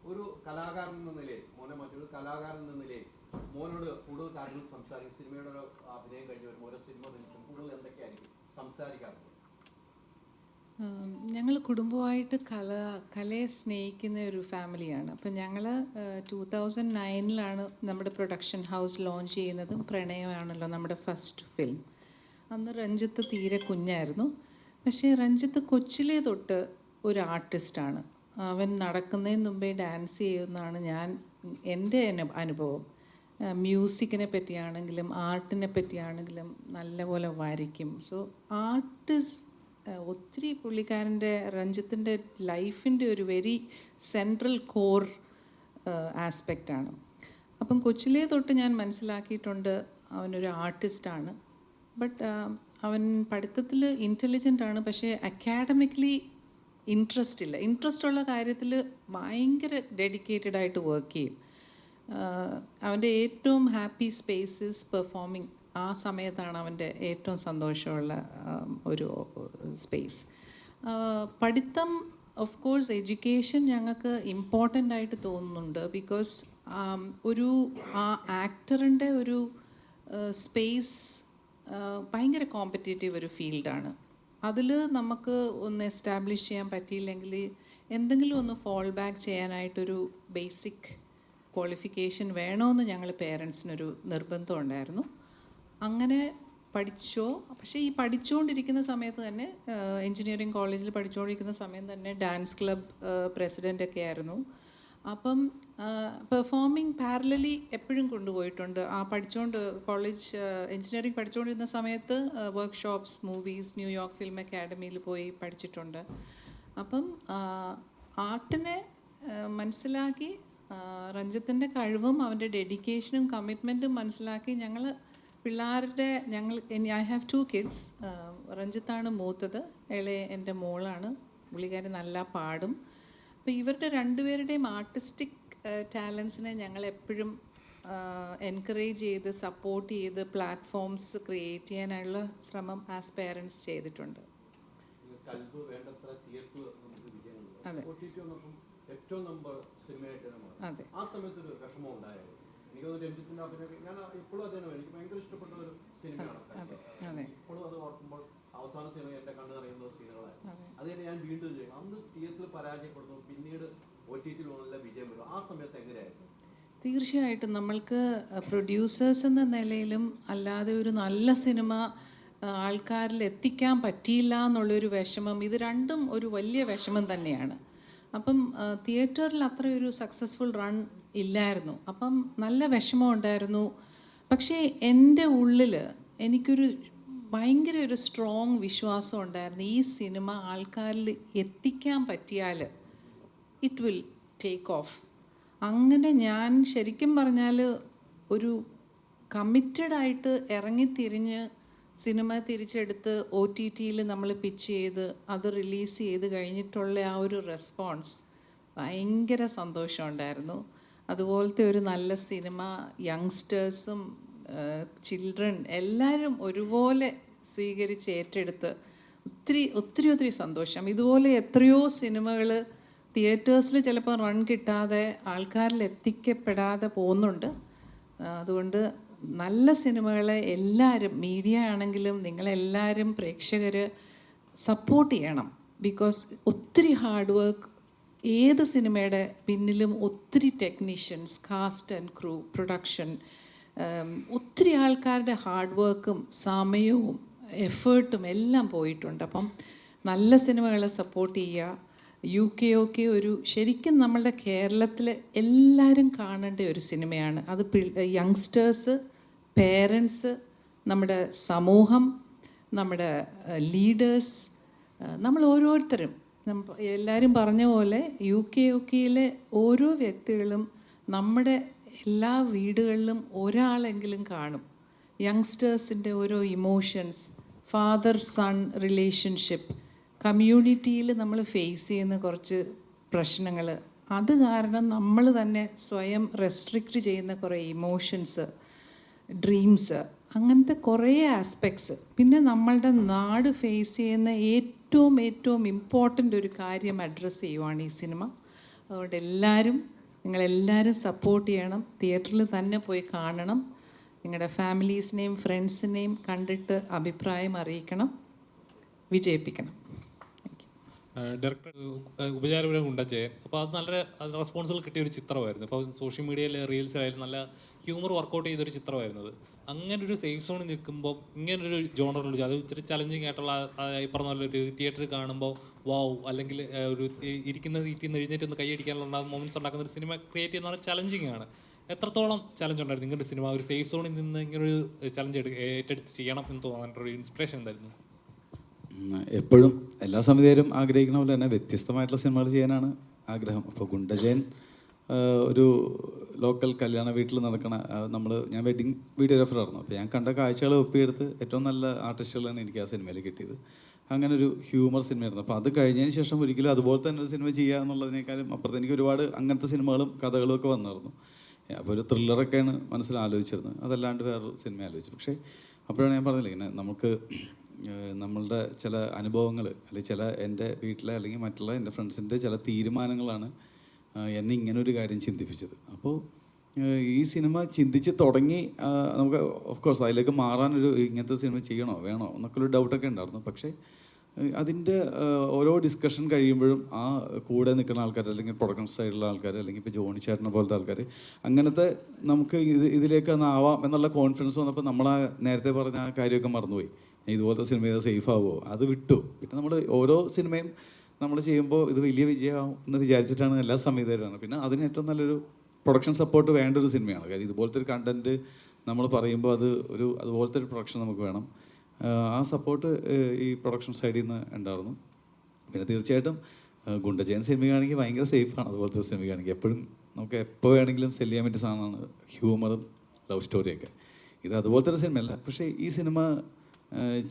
ഒരു കലാകാരൻ എന്ന നിലയിൽ മോനെ മറ്റൊരു കലാകാരൻ എന്ന നിലയിൽ മോനോട് കൂടുതൽ കാര്യങ്ങൾ സംസാരിക്കും. സിനിമയുടെ ഒരു അഭിനയം കഴിഞ്ഞ് വരുമ്പോൾ ഓരോ സിനിമ നിമിഷം കൂടുതൽ എന്തൊക്കെയായിരിക്കും സംസാരിക്കാറുണ്ട്? ഞങ്ങൾ കുടുംബമായിട്ട് കലയെ സ്നേഹിക്കുന്ന ഒരു ഫാമിലിയാണ്. അപ്പം ഞങ്ങൾ 2009 നമ്മുടെ പ്രൊഡക്ഷൻ ഹൗസ് ലോഞ്ച് ചെയ്യുന്നതും പ്രണയമാണല്ലോ നമ്മുടെ ഫസ്റ്റ് ഫിലിം. അന്ന് രഞ്ജിത്ത് തീരെ കുഞ്ഞായിരുന്നു. പക്ഷേ രഞ്ജിത്ത് കൊച്ചിലേ തൊട്ട് ഒരു ആർട്ടിസ്റ്റാണ്. അവൻ നടക്കുന്നതിന് മുമ്പേ ഡാൻസ് ചെയ്യുമെന്നാണ് എൻ്റെ അനുഭവം. മ്യൂസിക്കിനെ പറ്റിയാണെങ്കിലും ആർട്ടിനെ പറ്റിയാണെങ്കിലും നല്ലപോലെ വരയ്ക്കും. സോ ആർട്ടിസ്റ്റ് ഒത്തിരി പുള്ളിക്കാരൻ്റെ രഞ്ജിത്തിൻ്റെ ലൈഫിൻ്റെ ഒരു വെരി സെൻട്രൽ കോർ ആസ്പെക്റ്റാണ്. അപ്പം കൊച്ചിലേ തൊട്ട് ഞാൻ മനസ്സിലാക്കിയിട്ടുണ്ട് അവനൊരു ആർട്ടിസ്റ്റാണ്. ബട്ട് അവൻ പഠിത്തത്തിൽ ഇൻ്റലിജൻ്റ് ആണ്, പക്ഷേ അക്കാഡമിക്കലി ഇൻട്രസ്റ്റ് ഉള്ള കാര്യത്തിൽ ഭയങ്കര ഡെഡിക്കേറ്റഡ് ആയിട്ട് വർക്ക് ചെയ്യും. അവൻ്റെ ഏറ്റവും ഹാപ്പി സ്പേസസ് പെർഫോമിങ്. ആ സമയത്താണ് അവൻ്റെ ഏറ്റവും സന്തോഷമുള്ള ഒരു സ്പേസ്. പഠിത്തം ഓഫ് കോഴ്സ് എഡ്യൂക്കേഷൻ ഞങ്ങൾക്ക് ഇമ്പോർട്ടൻ്റ് ആയിട്ട് തോന്നുന്നുണ്ട്. ബിക്കോസ് ഒരു ആ ആക്ടറിൻ്റെ ഒരു സ്പേസ് ഭയങ്കര കോമ്പറ്റേറ്റീവ് ഒരു ഫീൽഡാണ്. അതിൽ നമുക്ക് ഒന്ന് എസ്റ്റാബ്ലിഷ് ചെയ്യാൻ പറ്റിയില്ലെങ്കിൽ എന്തെങ്കിലും ഒന്ന് ഫോൾ ബാക്ക് ചെയ്യാനായിട്ടൊരു ബേസിക് ക്വാളിഫിക്കേഷൻ വേണമെന്ന് ഞങ്ങൾ പേരൻസിനൊരു നിർബന്ധം ഉണ്ടായിരുന്നു. അങ്ങനെ പഠിച്ചോ. പക്ഷേ ഈ പഠിച്ചുകൊണ്ടിരിക്കുന്ന സമയത്ത് തന്നെ എൻജിനീയറിംഗ് കോളേജിൽ പഠിച്ചുകൊണ്ടിരിക്കുന്ന സമയം തന്നെ ഡാൻസ് ക്ലബ് പ്രസിഡൻ്റൊക്കെ ആയിരുന്നു. അപ്പം പെർഫോമിങ് പാരലലി എപ്പോഴും കൊണ്ടുപോയിട്ടുണ്ട്. ആ പഠിച്ചുകൊണ്ട് കോളേജ് എൻജിനീയറിംഗ് പഠിച്ചുകൊണ്ടിരുന്ന സമയത്ത് വർക്ക്ഷോപ്സ്, മൂവീസ്, ന്യൂയോർക്ക് ഫിലിം അക്കാഡമിയിൽ പോയി പഠിച്ചിട്ടുണ്ട്. അപ്പം ആർട്ടിനെ മനസ്സിലാക്കി രഞ്ജിത്തിൻ്റെ കഴിവും അവൻ്റെ ഡെഡിക്കേഷനും കമ്മിറ്റ്മെൻറ്റും മനസ്സിലാക്കി ഐ ഹാവ് 2 kids. രഞ്ജിത്താണ് മൂത്തത്, ഇളയ എൻ്റെ മോളാണ്. പുള്ളിക്കാരി നല്ല പാടും. അപ്പോൾ ഇവരുടെ രണ്ടുപേരുടെയും ആർട്ടിസ്റ്റിക് ടാലൻസിനെ ഞങ്ങൾ എപ്പോഴും എൻകറേജ് ചെയ്ത് സപ്പോർട്ട് ചെയ്ത് പ്ലാറ്റ്ഫോംസ് ക്രിയേറ്റ് ചെയ്യാനുള്ള ശ്രമം ആസ് പേരൻസ് ചെയ്തിട്ടുണ്ട്. അതെ ഏറ്റവും നമ്പർ സിനിമയായിട്ട് അതെ. ആ സമയത്തൊരു വിഷമം ഉണ്ടായിരുന്നു. എനിക്ക് രഞ്ജിത്തിന്റെ അഭിനയം ഞാൻ ഇപ്പോഴും അദ്ദേഹം എനിക്ക് ഭയങ്കര ഇഷ്ടപ്പെട്ട ഒരു സിനിമയാണ്. ഇപ്പോഴും അത് ഓർക്കുമ്പോൾ അവസാന സിനിമ എൻ്റെ കണ്ണ് നിറയുന്ന സീനുകളായിരുന്നു. അത് തന്നെ ഞാൻ വീണ്ടും ചെയ്യണം. അന്ന് തിയേറ്ററിൽ പരാജയപ്പെടുന്നു, പിന്നീട് OTT നല്ല വിജയം വരും. ആ സമയത്ത് എങ്ങനെയായിരുന്നു? തീർച്ചയായിട്ടും നമ്മൾക്ക് പ്രൊഡ്യൂസേഴ്സ് എന്ന നിലയിലും അല്ലാതെ ഒരു നല്ല സിനിമ ആൾക്കാരിൽ എത്തിക്കാൻ പറ്റിയില്ല എന്നുള്ളൊരു വിഷമം, ഇത് രണ്ടും ഒരു വലിയ വിഷമം തന്നെയാണ്. അപ്പം തിയേറ്ററിൽ അത്രയൊരു സക്സസ്ഫുൾ റൺ ഇല്ലായിരുന്നു. അപ്പം നല്ല വിഷമം ഉണ്ടായിരുന്നു. പക്ഷേ എൻ്റെ ഉള്ളിൽ എനിക്കൊരു ഭയങ്കര ഒരു സ്ട്രോങ് വിശ്വാസം ഉണ്ടായിരുന്നു. ഈ സിനിമ ആൾക്കാരിൽ എത്തിക്കാൻ പറ്റിയാൽ ഇറ്റ് വിൽ ടേക്ക് ഓഫ്. അങ്ങനെ ഞാൻ ശരിക്കും പറഞ്ഞാൽ ഒരു കമ്മിറ്റഡായിട്ട് ഇറങ്ങിത്തിരിഞ്ഞ് സിനിമ തിരിച്ചെടുത്ത് OTTയിൽ നമ്മൾ പിച്ച് ചെയ്ത് അത് റിലീസ് ചെയ്ത് കഴിഞ്ഞിട്ടുള്ള ആ ഒരു റെസ്പോൺസ് ഭയങ്കര സന്തോഷമുണ്ടായിരുന്നു. അതുപോലത്തെ ഒരു നല്ല സിനിമ യങ്സ്റ്റേഴ്സും ചിൽഡ്രൻ എല്ലാവരും ഒരുപോലെ സ്വീകരിച്ച് ഏറ്റെടുത്ത് ഒത്തിരി സന്തോഷം. ഇതുപോലെ എത്രയോ സിനിമകൾ തിയേറ്റേഴ്സിൽ ചിലപ്പോൾ റൺ കിട്ടാതെ ആൾക്കാരിൽ എത്തിക്കപ്പെടാതെ പോകുന്നുണ്ട്. അതുകൊണ്ട് നല്ല സിനിമകളെ എല്ലാവരും, മീഡിയ ആണെങ്കിലും നിങ്ങളെല്ലാവരും പ്രേക്ഷകർ സപ്പോർട്ട് ചെയ്യണം. ബിക്കോസ് ഒത്തിരി ഹാർഡ് വർക്ക്, ഏത് സിനിമയുടെ പിന്നിലും ഒത്തിരി technicians, cast and crew, production, ഒത്തിരി ആൾക്കാരുടെ ഹാർഡ് വർക്കും സമയവും എഫേർട്ടും എല്ലാം പോയിട്ടുണ്ട്. അപ്പം നല്ല സിനിമകളെ സപ്പോർട്ട് ചെയ്യുക. UK ഒരു ശരിക്കും നമ്മളുടെ കേരളത്തിൽ എല്ലാവരും കാണേണ്ട ഒരു സിനിമയാണ്. അത് യങ്സ്റ്റേഴ്സ്, പേരൻസ്, നമ്മുടെ സമൂഹം, നമ്മുടെ ലീഡേഴ്സ്, നമ്മൾ ഓരോരുത്തരും എല്ലാവരും പറഞ്ഞ പോലെ യുകെയിലെ ഓരോ വ്യക്തികളും നമ്മുടെ എല്ലാ വീടുകളിലും ഒരാളെങ്കിലും കാണും. യങ്സ്റ്റേഴ്സിൻ്റെ ഓരോ ഇമോഷൻസ്, ഫാദർ സൺ റിലേഷൻഷിപ്പ്, കമ്മ്യൂണിറ്റിയിൽ നമ്മൾ ഫേസ് ചെയ്യുന്ന കുറച്ച് പ്രശ്നങ്ങൾ, അത് കാരണം നമ്മൾ തന്നെ സ്വയം റെസ്ട്രിക്റ്റ് ചെയ്യുന്ന കുറേ ഇമോഷൻസ്, ഡ്രീംസ്, അങ്ങനത്തെ കുറേ ആസ്പെക്ട്സ്. പിന്നെ നമ്മളുടെ നാട് ഫേസ് ചെയ്യുന്ന ഏറ്റവും ഇമ്പോർട്ടൻ്റ് ഒരു കാര്യം അഡ്രസ്സ് ചെയ്യുവാണ് ഈ സിനിമ. അതുകൊണ്ട് നിങ്ങളെല്ലാവരും സപ്പോർട്ട് ചെയ്യണം, തിയേറ്ററിൽ തന്നെ പോയി കാണണം, നിങ്ങളുടെ ഫാമിലീസിനെയും ഫ്രണ്ട്സിനെയും കണ്ടിട്ട് അഭിപ്രായം അറിയിക്കണം, വിജയിപ്പിക്കണം. ഡയറക്ടർ ഉപചാരപുരം ഗുണ്ടജയൻ. അപ്പോൾ അത് നല്ല റെസ്പോൺസുകൾ കിട്ടിയ ഒരു ചിത്രമായിരുന്നു. ഇപ്പോൾ സോഷ്യൽ മീഡിയയിലെ റീൽസിലായാലും നല്ല ഹ്യൂമർ വർക്കൗട്ട് ചെയ്തൊരു ചിത്രമായിരുന്നത്. അങ്ങനെ ഒരു സേഫ് സോണിൽ നിൽക്കുമ്പോൾ ഇങ്ങനൊരു ജോണറിൽ അത് ഇത്തിരി ചലഞ്ചിങ് ആയിട്ടുള്ള ഈ പറഞ്ഞ പോലെ ഒരു തിയേറ്ററിൽ കാണുമ്പോൾ വാവ്, അല്ലെങ്കിൽ ഒരു ഇരിക്കുന്ന സീറ്റിൽ നിന്ന് എഴുന്നേറ്റ് ഒന്ന് കൈയടിക്കാനുള്ള മൊമെന്റ്സ് ഉണ്ടാക്കുന്ന ഒരു സിനിമ ക്രിയേറ്റ് ചെയ്യുന്ന പറഞ്ഞാൽ ചലഞ്ചിങ് ആണ്. എത്രത്തോളം ചലഞ്ച് ഉണ്ടായിരുന്നു ഇങ്ങനൊരു സിനിമ ഒരു സേഫ് സോണിൽ നിന്ന് ഇങ്ങനൊരു ചലഞ്ച് ഏറ്റെടുത്ത് ചെയ്യണം എന്ന് തോന്നാനൊരു ഇൻസ്പിറേഷൻ എന്തായിരുന്നു? എപ്പോഴും എല്ലാ സംവിധായകരും ആഗ്രഹിക്കുന്ന പോലെ തന്നെ വ്യത്യസ്തമായിട്ടുള്ള സിനിമകൾ ചെയ്യാനാണ് ആഗ്രഹം. അപ്പോൾ ഗുണ്ടജയൻ ഒരു ലോക്കൽ കല്യാണ വീട്ടിൽ നടക്കണ ഞാൻ വെഡിങ് വീഡിയോഗ്രാഫർ ആയിരുന്നു. അപ്പോൾ ഞാൻ കണ്ട കാഴ്ചകൾ ഒപ്പിയെടുത്ത് ഏറ്റവും നല്ല ആർട്ടിസ്റ്റുകളാണ് എനിക്ക് ആ സിനിമയിൽ കിട്ടിയത്. അങ്ങനെ ഒരു ഹ്യൂമർ സിനിമയായിരുന്നു. അപ്പോൾ അത് കഴിഞ്ഞതിന് ശേഷം ഒരിക്കലും അതുപോലെ തന്നെ ഒരു സിനിമ ചെയ്യുക എന്നുള്ളതിനേക്കാളും അപ്പുറത്ത് എനിക്ക് ഒരുപാട് അങ്ങനത്തെ സിനിമകളും കഥകളും ഒക്കെ വന്നിരുന്നു. അപ്പോൾ ഒരു ത്രില്ലറൊക്കെയാണ് മനസ്സിൽ ആലോചിച്ചിരുന്നത്, അതല്ലാണ്ട് വേറൊരു സിനിമ ആലോചിച്ചു. പക്ഷേ അപ്പോഴാണ് ഞാൻ പറഞ്ഞില്ല, ഇങ്ങനെ നമുക്ക് നമ്മളുടെ ചില അനുഭവങ്ങൾ അല്ലെങ്കിൽ ചില എൻ്റെ വീട്ടിലെ അല്ലെങ്കിൽ മറ്റുള്ള എൻ്റെ ഫ്രണ്ട്സിൻ്റെ ചില തീരുമാനങ്ങളാണ് എന്നെ ഇങ്ങനെ ഒരു കാര്യം ചിന്തിപ്പിച്ചത്. അപ്പോൾ ഈ സിനിമ ചിന്തിച്ച് തുടങ്ങി നമുക്ക് ഓഫ് കോഴ്സ് അതിലേക്ക് മാറാനൊരു ഇങ്ങനത്തെ സിനിമ ചെയ്യണോ വേണോ എന്നൊക്കെ ഒരു ഡൗട്ടൊക്കെ ഉണ്ടായിരുന്നു. പക്ഷേ അതിൻ്റെ ഓരോ ഡിസ്കഷൻ കഴിയുമ്പോഴും ആ കൂടെ നിൽക്കുന്ന ആൾക്കാർ അല്ലെങ്കിൽ പ്രൊഡക്ഷൻ സൈഡിലുള്ള ആൾക്കാർ അല്ലെങ്കിൽ ഇപ്പോൾ ജോണി ചേട്ടനെ പോലത്തെ ആൾക്കാർ അങ്ങനത്തെ നമുക്ക് ഇതിലേക്ക് ആവാം എന്നുള്ള കോൺഫിഡൻസ് വന്നപ്പോൾ നമ്മൾ ആ നേരത്തെ പറഞ്ഞ ആ കാര്യമൊക്കെ മറന്നുപോയി. ഇതുപോലത്തെ സിനിമ ചെയ്താൽ സേഫ് ആവുമോ, അത് വിട്ടു. പിന്നെ നമ്മൾ ഓരോ സിനിമയും നമ്മൾ ചെയ്യുമ്പോൾ ഇത് വലിയ വിജയമാവും എന്ന് വിചാരിച്ചിട്ടാണ് എല്ലാ സംവിധായകരും. പിന്നെ അതിന് ഏറ്റവും നല്ലൊരു പ്രൊഡക്ഷൻ സപ്പോർട്ട് വേണ്ട ഒരു സിനിമയാണ്. കാര്യം ഇതുപോലത്തെ ഒരു കണ്ടൻറ്റ് നമ്മൾ പറയുമ്പോൾ അതുപോലത്തെ ഒരു പ്രൊഡക്ഷൻ നമുക്ക് വേണം. ആ സപ്പോർട്ട് ഈ പ്രൊഡക്ഷൻ സൈഡിൽ നിന്ന് ഉണ്ടായിരുന്നു. പിന്നെ തീർച്ചയായിട്ടും ഗുണ്ടജയൻ സിനിമയാണെങ്കിൽ ഭയങ്കര സേഫാണ്. അതുപോലത്തെ സിനിമയാണെങ്കിൽ എപ്പോഴും നമുക്ക് എപ്പോൾ വേണമെങ്കിലും സെല് ചെയ്യാൻ പറ്റിയ സാധനമാണ് ഹ്യൂമറും ലവ് സ്റ്റോറിയൊക്കെ. ഇത് അതുപോലത്തെ ഒരു സിനിമയല്ല. പക്ഷേ ഈ സിനിമ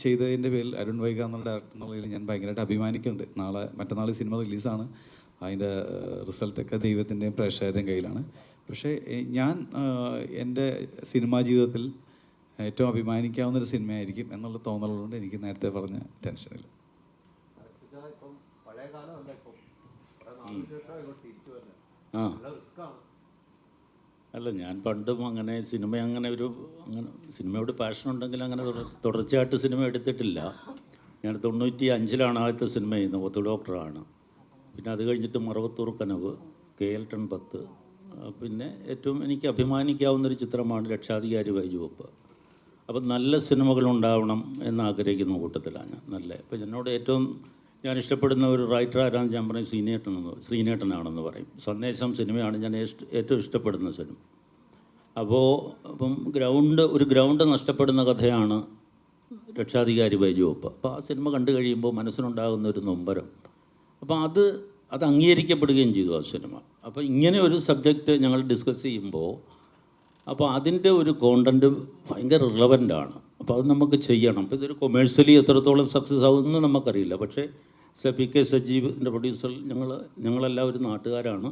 ചെയ്തതിൻ്റെ പേരിൽ അരുൺ വൈഗ എന്നുള്ള ഡയറക്ടർ എന്നുള്ളതിൽ ഞാൻ ഭയങ്കരമായിട്ട് അഭിമാനിക്കുന്നുണ്ട്. മറ്റന്നാൾ സിനിമ റിലീസാണ്. അതിൻ്റെ റിസൾട്ടൊക്കെ ദൈവത്തിൻ്റെയും പ്രേക്ഷകരുടെയും കയ്യിലാണ്. പക്ഷേ ഞാൻ എൻ്റെ സിനിമാ ജീവിതത്തിൽ ഏറ്റവും അഭിമാനിക്കാവുന്നൊരു സിനിമയായിരിക്കും എന്നുള്ള തോന്നലുകൊണ്ട് എനിക്ക് നേരത്തെ പറഞ്ഞ ടെൻഷനില്ല. അല്ല, ഞാൻ പണ്ടും അങ്ങനെ സിനിമയോട് പാഷൻ ഉണ്ടെങ്കിൽ അങ്ങനെ തുടർച്ചയായിട്ട് സിനിമ എടുത്തിട്ടില്ല. ഞാൻ 95-ലാണ് ആദ്യത്തെ സിനിമ ചെയ്യുന്നത്, ഒത്തു ഡോക്ടറാണ്. പിന്നെ അത് കഴിഞ്ഞിട്ട് മറവത്തൂർ കനവ്, KL10 10. പിന്നെ ഏറ്റവും എനിക്ക് അഭിമാനിക്കാവുന്നൊരു ചിത്രമാണ് രക്ഷാധികാരി വൈജുവപ്പ്. അപ്പം നല്ല സിനിമകളുണ്ടാവണം എന്നാഗ്രഹിക്കുന്ന കൂട്ടത്തിലാണ് ഞാൻ. ഇപ്പം എന്നോട് ഏറ്റവും ഞാൻ ഇഷ്ടപ്പെടുന്ന ഒരു റൈറ്റർ ആരാന്ന് ഞാൻ പറയും ശ്രീനേട്ടനാണെന്ന് പറയും. സന്ദേശം സിനിമയാണ് ഞാൻ ഏറ്റവും ഇഷ്ടപ്പെടുന്ന സിനിമ. അപ്പം ഒരു ഗ്രൗണ്ട് നഷ്ടപ്പെടുന്ന കഥയാണ് രക്ഷാധികാരി വൈജുവപ്പ്. അപ്പോൾ ആ സിനിമ കണ്ടു കഴിയുമ്പോൾ മനസ്സിനുണ്ടാകുന്ന ഒരു നൊമ്പരം, അപ്പോൾ അത് അംഗീകരിക്കപ്പെടുകയും ചെയ്തു ആ സിനിമ. അപ്പോൾ ഇങ്ങനെ ഒരു സബ്ജക്റ്റ് ഞങ്ങൾ ഡിസ്കസ് ചെയ്യുമ്പോൾ അപ്പോൾ അതിൻ്റെ ഒരു കോണ്ടൻറ്റ് ഭയങ്കര റിലവൻ്റാണ്. അപ്പോൾ അത് നമുക്ക് ചെയ്യണം. അപ്പോൾ ഇതൊരു കൊമേഴ്സ്യലി എത്രത്തോളം സക്സസ് ആകുമെന്ന് നമുക്കറിയില്ല. പക്ഷേ PK സജീവിൻ്റെ പ്രൊഡ്യൂസർ ഞങ്ങളെല്ലാം ഒരു നാട്ടുകാരാണ്,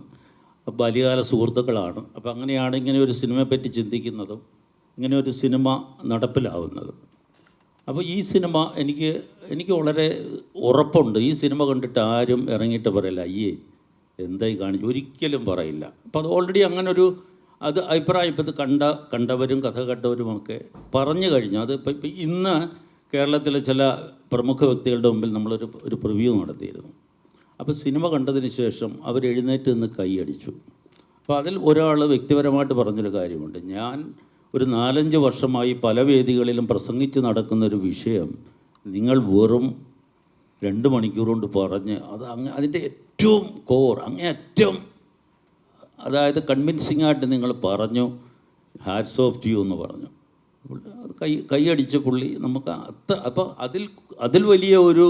ബാല്യകാല സുഹൃത്തുക്കളാണ്. അപ്പോൾ അങ്ങനെയാണ് ഇങ്ങനെ ഒരു സിനിമയെപ്പറ്റി ചിന്തിക്കുന്നതും ഇങ്ങനെ ഒരു സിനിമ നടപ്പിലാവുന്നതും. അപ്പോൾ ഈ സിനിമ എനിക്ക് വളരെ ഉറപ്പുണ്ട്, ഈ സിനിമ കണ്ടിട്ട് ആരും ഇറങ്ങിയിട്ട് പറയില്ല അയ്യേ എന്തായി കാണിച്ചു, ഒരിക്കലും പറയില്ല. അപ്പോൾ അത് ഓൾറെഡി അങ്ങനൊരു അഭിപ്രായം ഇപ്പോൾ ഇത് കണ്ടവരും കഥ കേട്ടവരുമൊക്കെ പറഞ്ഞു കഴിഞ്ഞു. അത് ഇപ്പം ഇന്ന് കേരളത്തിലെ ചില പ്രമുഖ വ്യക്തികളുടെ മുമ്പിൽ നമ്മളൊരു പ്രിവ്യൂ നടത്തിയിരുന്നു. അപ്പോൾ സിനിമ കണ്ടതിന് ശേഷം അവർ എഴുന്നേറ്റ് നിന്ന് കൈയടിച്ചു. അപ്പോൾ അതിൽ ഒരാൾ വ്യക്തിപരമായിട്ട് പറഞ്ഞൊരു കാര്യമുണ്ട്. ഞാൻ ഒരു 4-5 വർഷമായി പല വേദികളിലും പ്രസംഗിച്ച് നടക്കുന്നൊരു വിഷയം നിങ്ങൾ വെറും 2 മണിക്കൂർ കൊണ്ട് പറഞ്ഞ് അതിൻ്റെ ഏറ്റവും കോർ അങ്ങേയറ്റം, അതായത് കൺവിൻസിംഗ് ആയിട്ട് നിങ്ങൾ പറഞ്ഞു, ഹാറ്റ്സ് ഓഫ് ടു യു എന്ന് പറഞ്ഞു. അത് കൈയടിച്ച പുള്ളി നമുക്ക് അപ്പോൾ അതിൽ വലിയ ഒരു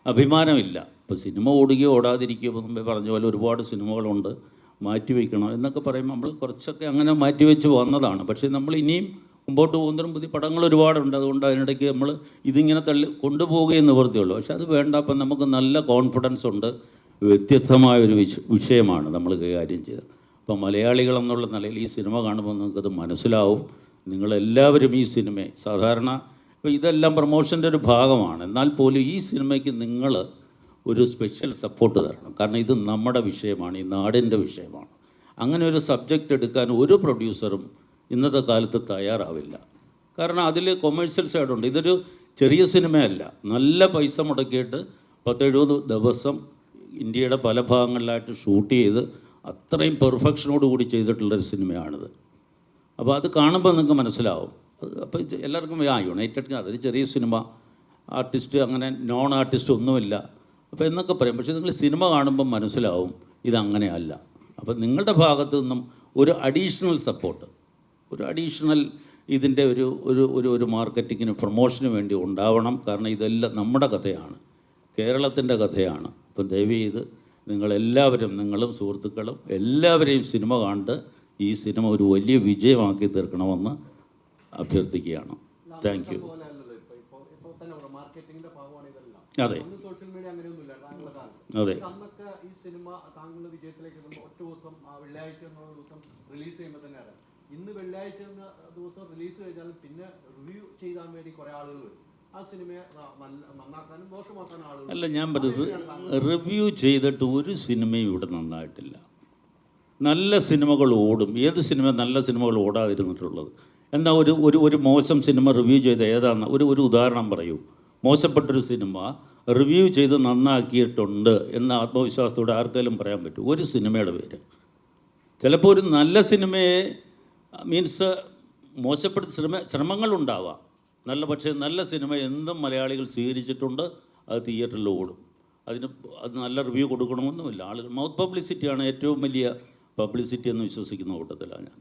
അഭിമാനമില്ല. അപ്പോൾ സിനിമ ഓടുകയോ ഓടാതിരിക്കുകയോ മുമ്പേ പറഞ്ഞ പോലെ ഒരുപാട് സിനിമകളുണ്ട്, മാറ്റിവെക്കണം എന്നൊക്കെ പറയുമ്പോൾ നമ്മൾ കുറച്ചൊക്കെ അങ്ങനെ മാറ്റിവെച്ച് വന്നതാണ്. പക്ഷേ നമ്മൾ ഇനിയും മുമ്പോട്ട് പോകുന്നതിനും പുതിയ പടങ്ങൾ ഒരുപാടുണ്ട്. അതുകൊണ്ട് അതിനിടയ്ക്ക് നമ്മൾ ഇതിങ്ങനെ കൊണ്ടുപോവുകയേ നിവൃത്തിയുള്ളൂ. പക്ഷെ അത് വേണ്ട. അപ്പം നമുക്ക് നല്ല കോൺഫിഡൻസ് ഉണ്ട്. വ്യത്യസ്തമായൊരു വിഷയമാണ് നമ്മൾ കൈകാര്യം ചെയ്തത്. അപ്പം മലയാളികൾ എന്നുള്ള നിലയിൽ ഈ സിനിമ കാണുമ്പോൾ നിങ്ങൾക്കത് മനസ്സിലാവും. നിങ്ങളെല്ലാവരും ഈ സിനിമയെ സാധാരണ ഇപ്പോൾ ഇതെല്ലാം പ്രൊമോഷൻ്റെ ഒരു ഭാഗമാണ്. എന്നാൽ പോലും ഈ സിനിമയ്ക്ക് നിങ്ങൾ ഒരു സ്പെഷ്യൽ സപ്പോർട്ട് തരണം. കാരണം ഇത് നമ്മുടെ വിഷയമാണ്, ഈ നാടിൻ്റെ വിഷയമാണ്. അങ്ങനെ ഒരു സബ്ജക്റ്റ് എടുക്കാൻ ഒരു പ്രൊഡ്യൂസറും ഇന്നത്തെ കാലത്ത് തയ്യാറാവില്ല. കാരണം അതിൽ കൊമേഴ്ഷ്യൽ സൈഡുണ്ട്. ഇതൊരു ചെറിയ സിനിമയല്ല. നല്ല പൈസ മുടക്കിയിട്ട് 10-70 ദിവസം ഇന്ത്യയുടെ പല ഭാഗങ്ങളിലായിട്ട് ഷൂട്ട് ചെയ്ത് അത്രയും പെർഫെക്ഷനോട് കൂടി ചെയ്തിട്ടുള്ളൊരു സിനിമയാണിത്. അപ്പോൾ അത് കാണുമ്പോൾ നിങ്ങൾക്ക് മനസ്സിലാവും. അപ്പോൾ എല്ലാവർക്കും യുണൈറ്റഡ് അതൊരു ചെറിയ സിനിമ, ആർട്ടിസ്റ്റ് അങ്ങനെ നോൺ ആർട്ടിസ്റ്റ് ഒന്നുമില്ല അപ്പോൾ എന്നൊക്കെ പറയും. പക്ഷേ നിങ്ങൾ സിനിമ കാണുമ്പോൾ മനസ്സിലാവും ഇതങ്ങനെയല്ല. അപ്പോൾ നിങ്ങളുടെ ഭാഗത്തു നിന്നും ഒരു അഡീഷണൽ സപ്പോർട്ട്, ഒരു അഡീഷണൽ ഇതിൻ്റെ ഒരു മാർക്കറ്റിങ്ങിന് പ്രൊമോഷന് വേണ്ടി ഉണ്ടാവണം. കാരണം ഇതെല്ലാം നമ്മുടെ കഥയാണ്, കേരളത്തിൻ്റെ കഥയാണ്. അപ്പം ദയവ് ചെയ്ത് നിങ്ങളെല്ലാവരും, നിങ്ങളും സുഹൃത്തുക്കളും എല്ലാവരെയും സിനിമ കണ്ട് ഈ സിനിമ ഒരു വലിയ വിജയമാക്കി തീർക്കണമെന്ന് അഭ്യർത്ഥിക്കുകയാണ്. Thank you. മാർക്കറ്റിംഗിന്റെ ഭാഗമാണ് ഇതെല്ലാം. അതെ സോഷ്യൽ മീഡിയ അങ്ങനെയൊന്നുമില്ല താങ്കളുടെ കാലത്ത്. അതെ. അന്നൊക്കെ ഈ സിനിമ താങ്കളുടെ വിജയത്തിലേക്ക് ഒറ്റ ദിവസം വെള്ളിയാഴ്ച എന്നുള്ള ദിവസം റിലീസ് ചെയ്യുമ്പോൾ തന്നെയാണ്. ഇന്ന് വെള്ളിയാഴ്ച എന്ന ദിവസം റിലീസ് കഴിഞ്ഞാൽ പിന്നെ റിവ്യൂ ചെയ്യാൻ വേണ്ടി കുറേ ആളുകൾ വരും. ആ സിനിമയെ നന്നാക്കാനും ദോഷമാക്കാനും ആളുകൾ. അല്ല, ഞാൻ പറഞ്ഞത് റിവ്യൂ ചെയ്തിട്ട് ഒരു സിനിമയും ഇവിടെ നന്നായിട്ടില്ല. നല്ല സിനിമകൾ ഓടും. ഏത് സിനിമ നല്ല സിനിമകൾ ഓടാതിരുന്നിട്ടുള്ളത്? എന്നാൽ ഒരു മോശം സിനിമ റിവ്യൂ ചെയ്ത് ഏതാണ്? ഒരു ഉദാഹരണം പറയൂ. മോശപ്പെട്ടൊരു സിനിമ റിവ്യൂ ചെയ്ത് നന്നാക്കിയിട്ടുണ്ട് എന്ന ആത്മവിശ്വാസത്തോടെ ആർക്കെങ്കിലും പറയാൻ പറ്റും? ഒരു സിനിമയുടെ പേര്. ചിലപ്പോൾ ഒരു നല്ല സിനിമയെ മീൻസ് മോശപ്പെട്ട ശ്രമങ്ങളുണ്ടാവാം നല്ല, പക്ഷേ നല്ല സിനിമ എന്തും മലയാളികൾ സ്വീകരിച്ചിട്ടുണ്ട്. അത് തിയേറ്ററിൽ ഓടും. അത് നല്ല റിവ്യൂ കൊടുക്കണമെന്നുമില്ല. ആളുകൾ മൗത്ത് പബ്ലിസിറ്റിയാണ് ഏറ്റവും വലിയ പബ്ലിസിറ്റി എന്ന് വിശ്വസിക്കുന്ന കൂട്ടത്തിലാണ് ഞാൻ.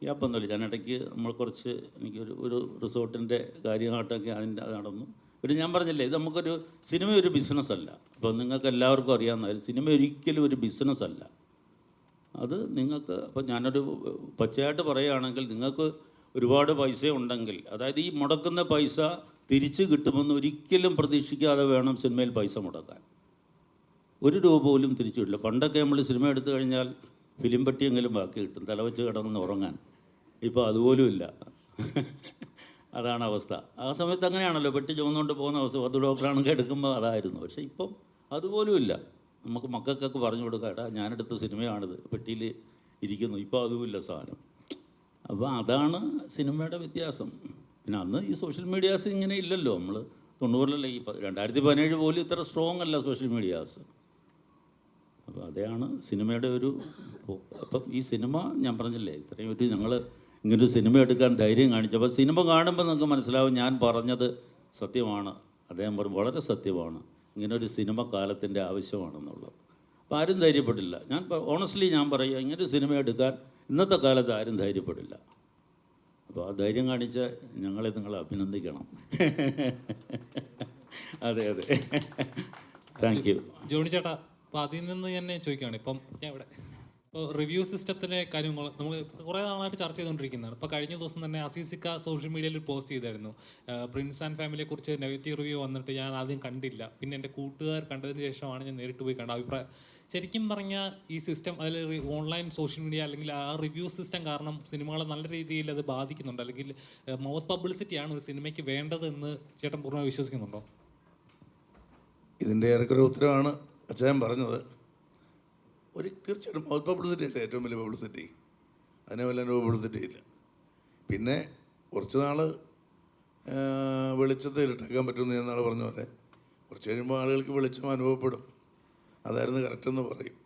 ഗ്യാപ്പൊന്നുമില്ല. ഞാൻ ഇടയ്ക്ക് നമ്മൾ കുറച്ച് എനിക്കൊരു റിസോർട്ടിൻ്റെ കാര്യമായിട്ടൊക്കെ അതിൻ്റെ നടന്നു. പിന്നെ ഞാൻ പറഞ്ഞില്ലേ, ഇത് നമുക്കൊരു സിനിമ ഒരു ബിസിനസ്സല്ല. അപ്പോൾ നിങ്ങൾക്ക് എല്ലാവർക്കും അറിയാവുന്ന സിനിമ ഒരിക്കലും ഒരു ബിസിനസ്സല്ല. അത് നിങ്ങൾക്ക് അപ്പോൾ ഞാനൊരു പച്ചയായിട്ട് പറയുകയാണെങ്കിൽ, നിങ്ങൾക്ക് ഒരുപാട് പൈസ ഉണ്ടെങ്കിൽ, അതായത് ഈ മുടക്കുന്ന പൈസ തിരിച്ച് കിട്ടുമെന്ന് ഒരിക്കലും പ്രതീക്ഷിക്കാതെ വേണം സിനിമയിൽ പൈസ മുടക്കാൻ. ഒരു രൂപ പോലും തിരിച്ചു കിട്ടില്ല. പണ്ടൊക്കെ നമ്മൾ സിനിമ എടുത്തു കഴിഞ്ഞാൽ ഫിലിം പട്ടിയെങ്കിലും ബാക്കി കിട്ടും, തലവെച്ച് കിടന്ന് ഉറങ്ങാൻ. ഇപ്പോൾ അതുപോലും ഇല്ല. അതാണ് അവസ്ഥ. ആ സമയത്ത് അങ്ങനെയാണല്ലോ, പെട്ടി ചുമന്നുകൊണ്ട് പോകുന്ന അവസ്ഥ. 10 ഡോക്ടറാണെങ്കിൽ എടുക്കുമ്പോൾ അതായിരുന്നു. പക്ഷേ ഇപ്പം അതുപോലും ഇല്ല. നമുക്ക് മക്കൾക്കൊക്കെ പറഞ്ഞു കൊടുക്കാം, എടാ ഞാനെടുത്ത സിനിമയാണിത്, പെട്ടിയിൽ ഇരിക്കുന്നു. ഇപ്പോൾ അതുമില്ല സാധനം. അപ്പോൾ അതാണ് സിനിമയുടെ വ്യത്യാസം. പിന്നെ അന്ന് ഈ സോഷ്യൽ മീഡിയാസ് ഇങ്ങനെ ഇല്ലല്ലോ. നമ്മൾ 90-ലല്ലേ, ഈ 2017 പോലും ഇത്ര സ്ട്രോങ് അല്ല സോഷ്യൽ മീഡിയാസ്. അപ്പോൾ അതാണ് സിനിമയുടെ ഒരു. അപ്പം ഈ സിനിമ ഞാൻ പറഞ്ഞില്ലേ, ഇത്രയും ഞങ്ങൾ ഇങ്ങനൊരു സിനിമ എടുക്കാൻ ധൈര്യം കാണിച്ചപ്പോൾ സിനിമ കാണുമ്പോൾ നിങ്ങൾക്ക് മനസ്സിലാവും ഞാൻ പറഞ്ഞത് സത്യമാണ്. അദ്ദേഹം പറഞ്ഞു വളരെ സത്യമാണ്, ഇങ്ങനൊരു സിനിമ കാലത്തിൻ്റെ ആവശ്യമാണെന്നുള്ളത്. അപ്പോൾ ആരും ധൈര്യപ്പെട്ടില്ല. ഞാൻ ഓണസ്റ്റ്ലി ഞാൻ പറയുക, ഇങ്ങനൊരു സിനിമ എടുക്കാൻ ഇന്നത്തെ കാലത്ത് ആരും ധൈര്യപ്പെടില്ല. അപ്പോൾ ആ ധൈര്യം കാണിച്ച ഞങ്ങളെ നിങ്ങൾ അഭിനന്ദിക്കണം. അതെ അതെ, താങ്ക് യു. ജോണി ചേട്ടാ, അപ്പോൾ അതിൽ നിന്ന് തന്നെ ചോദിക്കുകയാണ്. ഇപ്പം ഞാൻ ഇവിടെ ഇപ്പോൾ റിവ്യൂ സിസ്റ്റത്തിൻ്റെ കാര്യങ്ങൾ നമ്മൾ കുറേ നാളായിട്ട് ചർച്ച ചെയ്തുകൊണ്ടിരിക്കുന്നതാണ്. ഇപ്പോൾ കഴിഞ്ഞ ദിവസം തന്നെ അസീസിക്ക സോഷ്യൽ മീഡിയയിൽ പോസ്റ്റ് ചെയ്തായിരുന്നു, പ്രിൻസ് ആൻഡ് ഫാമിലിയെക്കുറിച്ച് നെഗറ്റീവ് റിവ്യൂ വന്നിട്ട് ഞാൻ ആദ്യം കണ്ടില്ല, പിന്നെ എൻ്റെ കൂട്ടുകാർ കണ്ടതിന് ശേഷമാണ് ഞാൻ നേരിട്ട് പോയി കണ്ട അഭിപ്രായം. ശരിക്കും പറഞ്ഞാൽ ഈ സിസ്റ്റം, അതിൽ ഓൺലൈൻ സോഷ്യൽ മീഡിയ അല്ലെങ്കിൽ ആ റിവ്യൂ സിസ്റ്റം കാരണം സിനിമകളെ നല്ല രീതിയിൽ അത് ബാധിക്കുന്നുണ്ട്, അല്ലെങ്കിൽ മൗത്ത് പബ്ലിസിറ്റിയാണ് ഒരു സിനിമയ്ക്ക് വേണ്ടതെന്ന് ചേട്ടൻ പൂർണ്ണമായി വിശ്വസിക്കുന്നുണ്ടോ? ഇതിൻ്റെ ഏറെക്കുറെ ഉത്തരവാണ് അച്ഛൻ പറഞ്ഞത്. തീർച്ചയായിട്ടും മൗത്ത് പബ്ലിസിറ്റി അല്ലേ ഏറ്റവും വലിയ പബ്ലിസിറ്റി. അതിനെ വല്ലാണ്ട് പബ്ലിസിറ്റി ഇല്ല. പിന്നെ കുറച്ച് നാൾ വെളിച്ചത്തെ ഇരുട്ടാക്കാൻ പറ്റുമെന്ന് എന്നാൾ പറഞ്ഞ പോലെ കുറച്ച് കഴിയുമ്പോൾ ആളുകൾക്ക് വെളിച്ചം അനുഭവപ്പെടും. അതായിരുന്നു കറക്റ്റെന്ന് പറയും.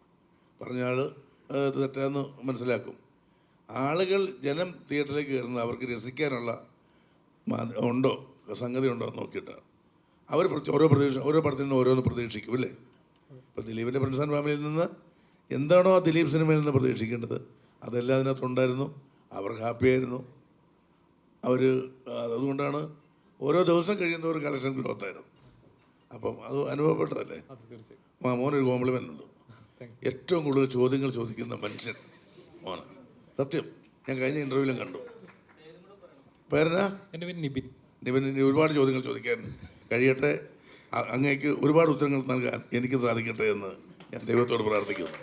പറഞ്ഞ ആൾ തെറ്റാന്ന് മനസ്സിലാക്കും. ആളുകൾ ജനം തിയേറ്ററിലേക്ക് കയറുന്നത് അവർക്ക് രസിക്കാനുള്ള ഉണ്ടോ, സംഗതി ഉണ്ടോ എന്ന് നോക്കിയിട്ടാണ്. അവർ ഓരോ പടത്തിൽ നിന്ന് ഓരോന്ന് പ്രതീക്ഷിക്കും അല്ലേ. ഇപ്പോൾ ദിലീപിൻ്റെ പ്രിൻസ് ആൻഡ് ഫാമിലിയിൽ നിന്ന് എന്താണോ ആ ദിലീപ് സിനിമയിൽ നിന്ന് പ്രതീക്ഷിക്കേണ്ടത് അതെല്ലാം അതിനകത്തുണ്ടായിരുന്നു. അവർ ഹാപ്പിയായിരുന്നു. അതുകൊണ്ടാണ് ഓരോ ദിവസം കഴിയുന്ന ഒരു കളക്ഷൻ ഗ്രോത്ത് ആയിരുന്നു. അപ്പം അത് അനുഭവപ്പെട്ടതല്ലേ. അത് തീർച്ചയായും. മോനൊരു കോംപ്ലിമെൻ്റ് ഉണ്ട്. ഏറ്റവും കൂടുതൽ ചോദ്യങ്ങൾ ചോദിക്കുന്ന മനുഷ്യൻ മോന്. സത്യം, ഞാൻ കഴിഞ്ഞ ഇൻ്റർവ്യൂവിലും കണ്ടു. പേരനാ? എൻ്റെ പേര് നിബിൻ. ഇനി ഒരുപാട് ചോദ്യങ്ങൾ ചോദിക്കാൻ കഴിയട്ടെ, അങ്ങേക്ക് ഒരുപാട് ഉത്തരങ്ങൾ നൽകാൻ എനിക്ക് സാധിക്കട്ടെ എന്ന് ഞാൻ ദൈവത്തോട് പ്രാർത്ഥിക്കുന്നു.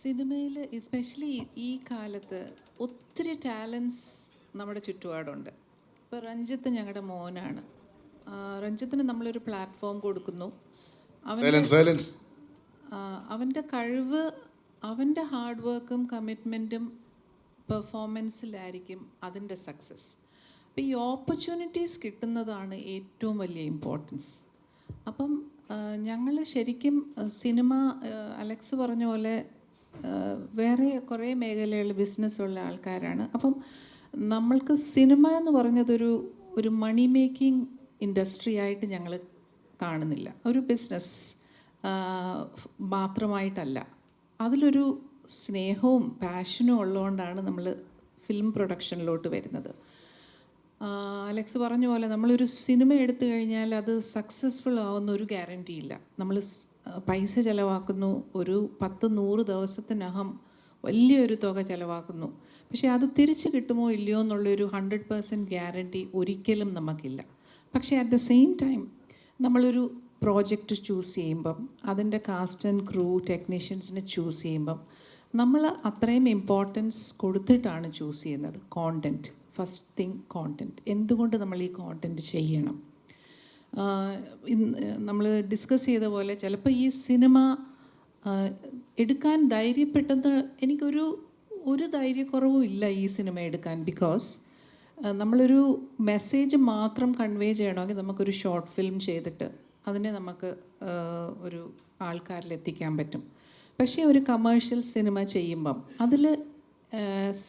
സിനിമയിൽ എസ്പെഷ്യലി ഈ കാലത്ത് ഒത്തിരി ടാലൻസ് നമ്മുടെ ചുറ്റുപാടുണ്ട്. ഇപ്പോൾ രഞ്ജിത്ത് ഞങ്ങളുടെ മോനാണ്. രഞ്ജിത്തിന് നമ്മളൊരു പ്ലാറ്റ്ഫോം കൊടുക്കുന്നു. അവൻ്റെ കഴിവ്, അവൻ്റെ ഹാർഡ് വർക്കും കമ്മിറ്റ്മെൻറ്റും പെർഫോമൻസിലായിരിക്കും അതിൻ്റെ സക്സസ്. അപ്പോൾ ഈ ഓപ്പർച്യൂണിറ്റീസ് കിട്ടുന്നതാണ് ഏറ്റവും വലിയ ഇമ്പോർട്ടൻസ്. അപ്പം ഞങ്ങൾ ശരിക്കും സിനിമ, അലക്സ് പറഞ്ഞ പോലെ വേറെ കുറേ മേഖലകളിൽ ബിസിനസ്സുള്ള ആൾക്കാരാണ്. അപ്പം നമ്മൾക്ക് സിനിമ എന്ന് പറഞ്ഞതൊരു മണി മേക്കിംഗ് ഇൻഡസ്ട്രി ആയിട്ട് ഞങ്ങൾ കാണുന്നില്ല, ഒരു ബിസിനസ് മാത്രമായിട്ടല്ല. അതിലൊരു സ്നേഹവും പാഷനും ഉള്ളതുകൊണ്ടാണ് നമ്മൾ ഫിലിം പ്രൊഡക്ഷനിലോട്ട് വരുന്നത്. അലക്സ് പറഞ്ഞ പോലെ നമ്മളൊരു സിനിമ എടുത്തു കഴിഞ്ഞാൽ അത് സക്സസ്ഫുൾ ആവുന്ന ഒരു ഗ്യാരണ്ടി ഇല്ല. നമ്മൾ പൈസ ചിലവാക്കുന്നു, ഒരു 10-100 ദിവസത്തിനകം വലിയൊരു തുക ചിലവാക്കുന്നു. പക്ഷേ അത് തിരിച്ച് കിട്ടുമോ ഇല്ലയോ എന്നുള്ളൊരു 100% ഗ്യാരണ്ടി ഒരിക്കലും നമുക്കില്ല. പക്ഷേ അറ്റ് ദ സെയിം ടൈം നമ്മളൊരു പ്രോജക്റ്റ് ചൂസ് ചെയ്യുമ്പം, അതിൻ്റെ കാസ്റ്റ് ആൻഡ് ക്രൂ ടെക്നീഷ്യൻസിനെ ചൂസ് ചെയ്യുമ്പം നമ്മൾ അത്രയും ഇമ്പോർട്ടൻസ് കൊടുത്തിട്ടാണ് ചൂസ് ചെയ്യുന്നത്. Content, first thing content. എന്തുകൊണ്ട് നമ്മൾ ഈ കോണ്ടൻറ്റ് ചെയ്യണം? നമ്മൾ ഡിസ്കസ് ചെയ്ത പോലെ ചിലപ്പോൾ ഈ സിനിമ എടുക്കാൻ ധൈര്യപ്പെട്ടത് എനിക്കൊരു ധൈര്യക്കുറവും ഇല്ല ഈ സിനിമ എടുക്കാൻ. ബിക്കോസ് നമ്മളൊരു മെസ്സേജ് മാത്രം കൺവേ ചെയ്യണമെങ്കിൽ നമുക്കൊരു ഷോർട്ട് ഫിലിം ചെയ്തിട്ട് അതിനെ നമുക്ക് ഒരു ആൾക്കാരിലെത്തിക്കാൻ പറ്റും. പക്ഷേ ഒരു കമേഴ്ഷ്യൽ സിനിമ ചെയ്യുമ്പം അതിൽ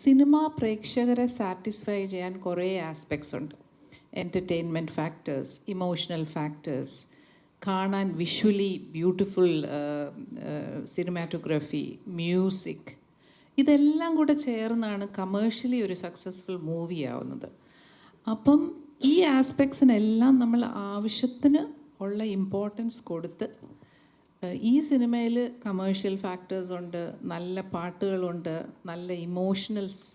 സിനിമ പ്രേക്ഷകരെ സാറ്റിസ്ഫൈ ചെയ്യാൻ കുറേ ആസ്പെക്ട്സ് ഉണ്ട്. എൻ്റർടൈൻമെൻറ്റ് ഫാക്ടേഴ്സ്, ഇമോഷണൽ ഫാക്ടേഴ്സ്, കാണാൻ വിഷ്വലി ബ്യൂട്ടിഫുൾ സിനിമാറ്റോഗ്രഫി, മ്യൂസിക്, ഇതെല്ലാം കൂടെ ചേർന്നാണ് കമേഴ്ഷ്യലി ഒരു സക്സസ്ഫുൾ മൂവി ആവുന്നത്. അപ്പം ഈ ആസ്പെക്ട്സിനെല്ലാം നമ്മൾ ആവശ്യത്തിന് ഉള്ള ഇമ്പോർട്ടൻസ് കൊടുത്ത്, ഈ സിനിമയിൽ കമേഴ്ഷ്യൽ ഫാക്ടേഴ്സ് ഉണ്ട്, നല്ല പാട്ടുകളുണ്ട്, നല്ല ഇമോഷണൽസ്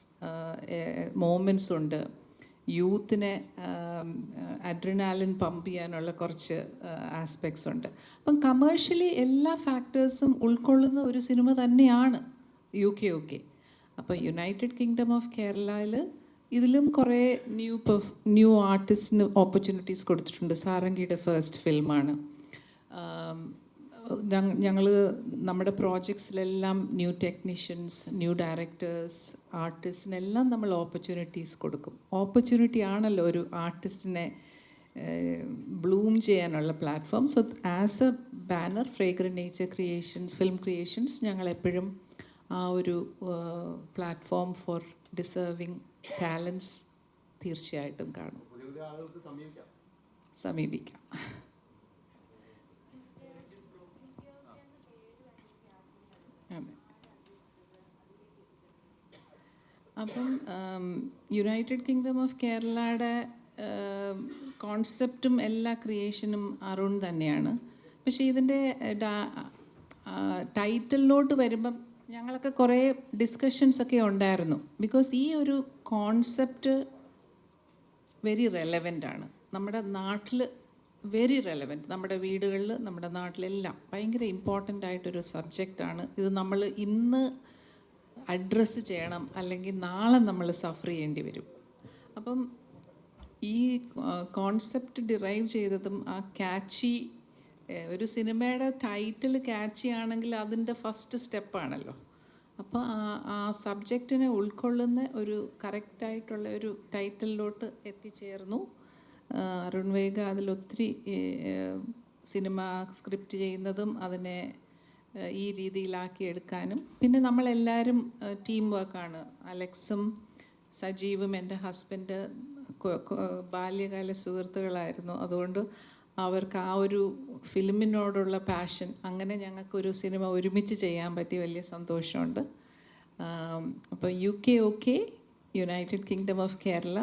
മോമെൻറ്റ്സ് ഉണ്ട്, യൂത്തിനെ അഡ്രിനാലിൻ പമ്പ് ചെയ്യാനുള്ള കുറച്ച് ആസ്പെക്ട്സ് ഉണ്ട്. അപ്പം കമേഴ്ഷ്യലി എല്ലാ ഫാക്ടേഴ്സും ഉൾക്കൊള്ളുന്ന ഒരു സിനിമ തന്നെയാണ് UK. അപ്പോൾ യുണൈറ്റഡ് കിങ്ഡം ഓഫ് കേരളയിൽ ഇതിലും കുറേ ന്യൂ ആർട്ടിസ്റ്റിന് ഓപ്പർച്യൂണിറ്റീസ് കൊടുത്തിട്ടുണ്ട്. സാരംഗിയുടെ ഫസ്റ്റ് ഫിലിമാണ്. ഞങ്ങൾ നമ്മുടെ പ്രോജക്ട്സിലെല്ലാം ന്യൂ ടെക്നീഷ്യൻസ്, ന്യൂ ഡയറക്ടേഴ്സ്, ആർട്ടിസ്റ്റിനെല്ലാം നമ്മൾ ഓപ്പർച്യൂണിറ്റീസ് കൊടുക്കും. ഓപ്പർച്യൂണിറ്റി ആണല്ലോ ഒരു ആർട്ടിസ്റ്റിനെ ബ്ലൂം ചെയ്യാനുള്ള platform. So as a banner fragrant nature creations, film creations, ഞങ്ങളെപ്പോഴും ആ ഒരു പ്ലാറ്റ്ഫോം ഫോർ ഡിസേർവിങ് ടാലൻസ് തീർച്ചയായിട്ടും കാണും, സമീപിക്കാം. അതെ. അപ്പം യുണൈറ്റഡ് കിങ്ഡം ഓഫ് കേരളയുടെ കോൺസെപ്റ്റും എല്ലാ ക്രിയേഷനും അരുൺ തന്നെയാണ്. പക്ഷേ ഇതിൻ്റെ ടൈറ്റിലോട്ട് വരുമ്പം ഞങ്ങളൊക്കെ കുറേ ഡിസ്കഷൻസ് ഒക്കെ ഉണ്ടായിരുന്നു. ബിക്കോസ് ഈ ഒരു കോൺസെപ്റ്റ് വെരി റെലവൻ്റ് ആണ് നമ്മുടെ നാട്ടിൽ, വെരി റെലവൻറ്റ്. നമ്മുടെ വീടുകളിൽ, നമ്മുടെ നാട്ടിലെല്ലാം ഭയങ്കര ഇമ്പോർട്ടൻ്റ് ആയിട്ടൊരു സബ്ജക്റ്റാണ് ഇത്. നമ്മൾ ഇന്ന് അഡ്രസ്സ് ചെയ്യണം, അല്ലെങ്കിൽ നാളെ നമ്മൾ സഫർ ചെയ്യേണ്ടി വരും. അപ്പം ഈ കോൺസെപ്റ്റ് ഡിറൈവ് ചെയ്തതും ആ ക്യാച്ചി, ഒരു സിനിമയുടെ ടൈറ്റിൽ ക്യാച്ചി ആണെങ്കിൽ അതിൻ്റെ ഫസ്റ്റ് സ്റ്റെപ്പാണല്ലോ. അപ്പോൾ ആ സബ്ജക്റ്റിനെ ഉൾക്കൊള്ളുന്ന ഒരു കറക്റ്റായിട്ടുള്ള ഒരു ടൈറ്റിലോട്ട് എത്തിച്ചേർന്നു. അരുൺ വേഗ അതിലൊത്തിരി സിനിമ സ്ക്രിപ്റ്റ് ചെയ്യുന്നതും അതിനെ ഈ രീതിയിലാക്കി എടുക്കാനും, പിന്നെ നമ്മളെല്ലാവരും ടീം വർക്കാണ്. അലക്സും സജീവും എൻ്റെ ഹസ്ബൻഡ് ബാല്യകാല സുഹൃത്തുക്കളായിരുന്നു. അതുകൊണ്ട് അവർക്ക് ആ ഒരു ഫിലിമിനോടുള്ള പാഷൻ, അങ്ങനെ ഞങ്ങൾക്കൊരു സിനിമ ഒരുമിച്ച് ചെയ്യാൻ പറ്റി, വലിയ സന്തോഷമുണ്ട്. അപ്പോൾ UK United kingdom of Kerala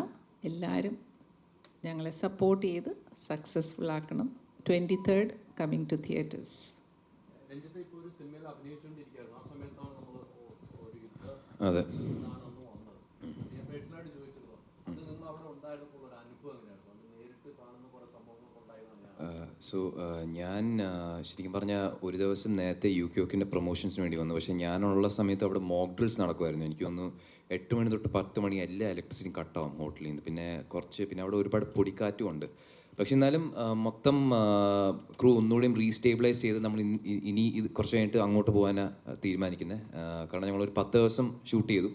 എല്ലാവരും ഞങ്ങളെ സപ്പോർട്ട് ചെയ്ത് സക്സസ്ഫുൾ ആക്കണം. 23rd coming to theatres. Ranjith ഇപ്പോൾ ഒരു സിനിമയിൽ അഭിനയിച്ചുകൊണ്ടിരിക്കുകയായിരുന്നു. ആ സമയത്താണ് നമ്മൾ ഒരു യുദ്ധം അതെ. എന്നാണ് വന്നത്. ഞാൻ പേഴ്സണലായിട്ട് ചോദിച്ചത് അത് നിങ്ങൾ അവിടെ ഉണ്ടായിരുന്നപ്പോൾ ഒരു അനുഭവം എങ്ങനെയായിരുന്നു? അന്ന് നേരിട്ട് കാണുന്ന കുറേ സംഭവങ്ങളൊക്കെ ഉണ്ടായിരുന്നതാണ്. സോ ഞാൻ ശരിക്കും പറഞ്ഞാൽ ഒരു ദിവസം നേരത്തെ UK പ്രൊമോഷൻസിന് വേണ്ടി വന്നു. പക്ഷേ ഞാനുള്ള സമയത്ത് അവിടെ മോക്ക് ഡ്രിൽസ് നടക്കുമായിരുന്നു. എനിക്ക് തോന്നുന്നു 8 മണി തൊട്ട് 10 മണി എല്ലാ ഇലക്ട്രിസിറ്റിയും കട്ടാവും ഹോട്ടലിൽ നിന്ന്. പിന്നെ അവിടെ ഒരുപാട് പൊടിക്കാറ്റും ഉണ്ട്. പക്ഷെ എന്നാലും മൊത്തം ക്രൂ ഒന്നുകൂടിയും റീസ്റ്റേബിളൈസ് ചെയ്ത് നമ്മൾ ഇനി ഇത് കുറച്ച് കഴിഞ്ഞിട്ട് അങ്ങോട്ട് പോകാനാണ് തീരുമാനിക്കുന്നത്. കാരണം ഞങ്ങളൊരു 10 ദിവസം ഷൂട്ട് ചെയ്തു.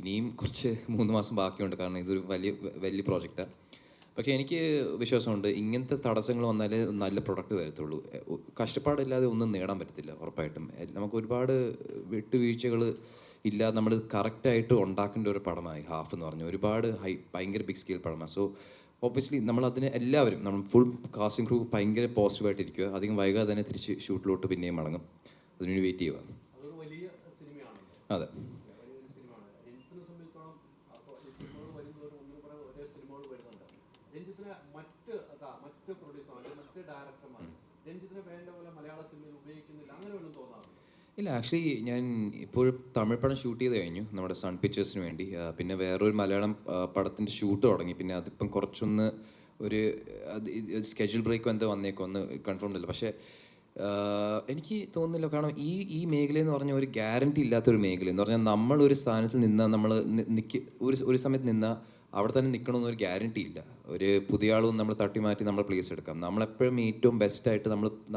ഇനിയും കുറച്ച് 3 മാസം ബാക്കിയുണ്ട്. കാരണം ഇതൊരു വലിയ പ്രോജക്റ്റാണ്. പക്ഷേ എനിക്ക് വിശ്വാസമുണ്ട് ഇങ്ങനത്തെ തടസ്സങ്ങൾ വന്നാലേ നല്ല പ്രൊഡക്റ്റ് വരത്തുള്ളൂ. കഷ്ടപ്പാടില്ലാതെ ഒന്നും നേടാൻ പറ്റത്തില്ല ഉറപ്പായിട്ടും. നമുക്ക് ഒരുപാട് വിട്ടുവീഴ്ചകൾ ഇല്ലാതെ നമ്മൾ കറക്റ്റായിട്ട് ഉണ്ടാക്കേണ്ട ഒരു പടമായി ഹാഫ് എന്ന് പറഞ്ഞു. ഒരുപാട് ഭയങ്കര ബിഗ് സ്കെയിൽ പടമാണ്. സോ ഒബ്വിയസ്ലി നമ്മളതിന് എല്ലാവരും നമ്മൾ ഫുൾ കാസ്റ്റിംഗ് ക്രൂ ഭയങ്കര പോസിറ്റീവായിട്ടിരിക്കുക. അധികം വൈകാതെ തന്നെ തിരിച്ച് ഷൂട്ടിലോട്ട് പിന്നെയും മടങ്ങും. അതിനുവേണ്ടി വെയിറ്റ് ചെയ്യുക. അതൊരു വലിയ സിനിമയാണ്. അതെ. വലിയൊരു സിനിമയാണ്. രഞ്ജിത്തിനെ സംബന്ധിച്ചോളം അപ്പോൾ ഈ സിനിമകൾ വരുന്നവർ ഒന്നും കൂടെ ഒരേ സിനിമകൾ വരുന്നുണ്ട്. രഞ്ജിത്തിനെ മറ്റ് പ്രൊഡ്യൂസർമാർ മറ്റ് ഡയറക്ടർമാർ രഞ്ജിത്തിനെ വേണ്ട പോലെ മലയാള സിനിമയിൽ ഉപയോഗിക്കുന്നില്ല, അങ്ങനെ വല്ലതും തോന്നാറുണ്ട്? ഇല്ല, ആക്ച്വലി ഞാൻ ഇപ്പോഴും തമിഴ് പടം ഷൂട്ട് ചെയ്ത് കഴിഞ്ഞു നമ്മുടെ സൺ പിക്ചേഴ്സിന് വേണ്ടി. പിന്നെ വേറൊരു മലയാളം പടത്തിൻ്റെ ഷൂട്ട് തുടങ്ങി. പിന്നെ അതിപ്പം കുറച്ചൊന്ന് ഒരു സ്കെഡ്യൂൾ ബ്രേക്ക് എന്തോ വന്നേക്കൊന്ന് കൺഫേംഡ് അല്ല. പക്ഷേ എനിക്ക് തോന്നുന്നില്ല. കാരണം ഈ മേഖല എന്ന് പറഞ്ഞാൽ ഒരു ഗ്യാരണ്ടി ഇല്ലാത്തൊരു മേഖല എന്ന് പറഞ്ഞാൽ നമ്മളൊരു സ്ഥാനത്ത് നിന്നാൽ നമ്മൾ ഒരു സമയത്ത് നിന്നാൽ അവിടെ തന്നെ നിൽക്കണമെന്നൊരു ഗ്യാരണ്ടി ഇല്ല. ഒരു പുതിയ ആളും നമ്മൾ തട്ടി മാറ്റി നമ്മൾ പ്ലേസ് എടുക്കാം. നമ്മളെപ്പോഴും ഏറ്റവും ബെസ്റ്റായിട്ട്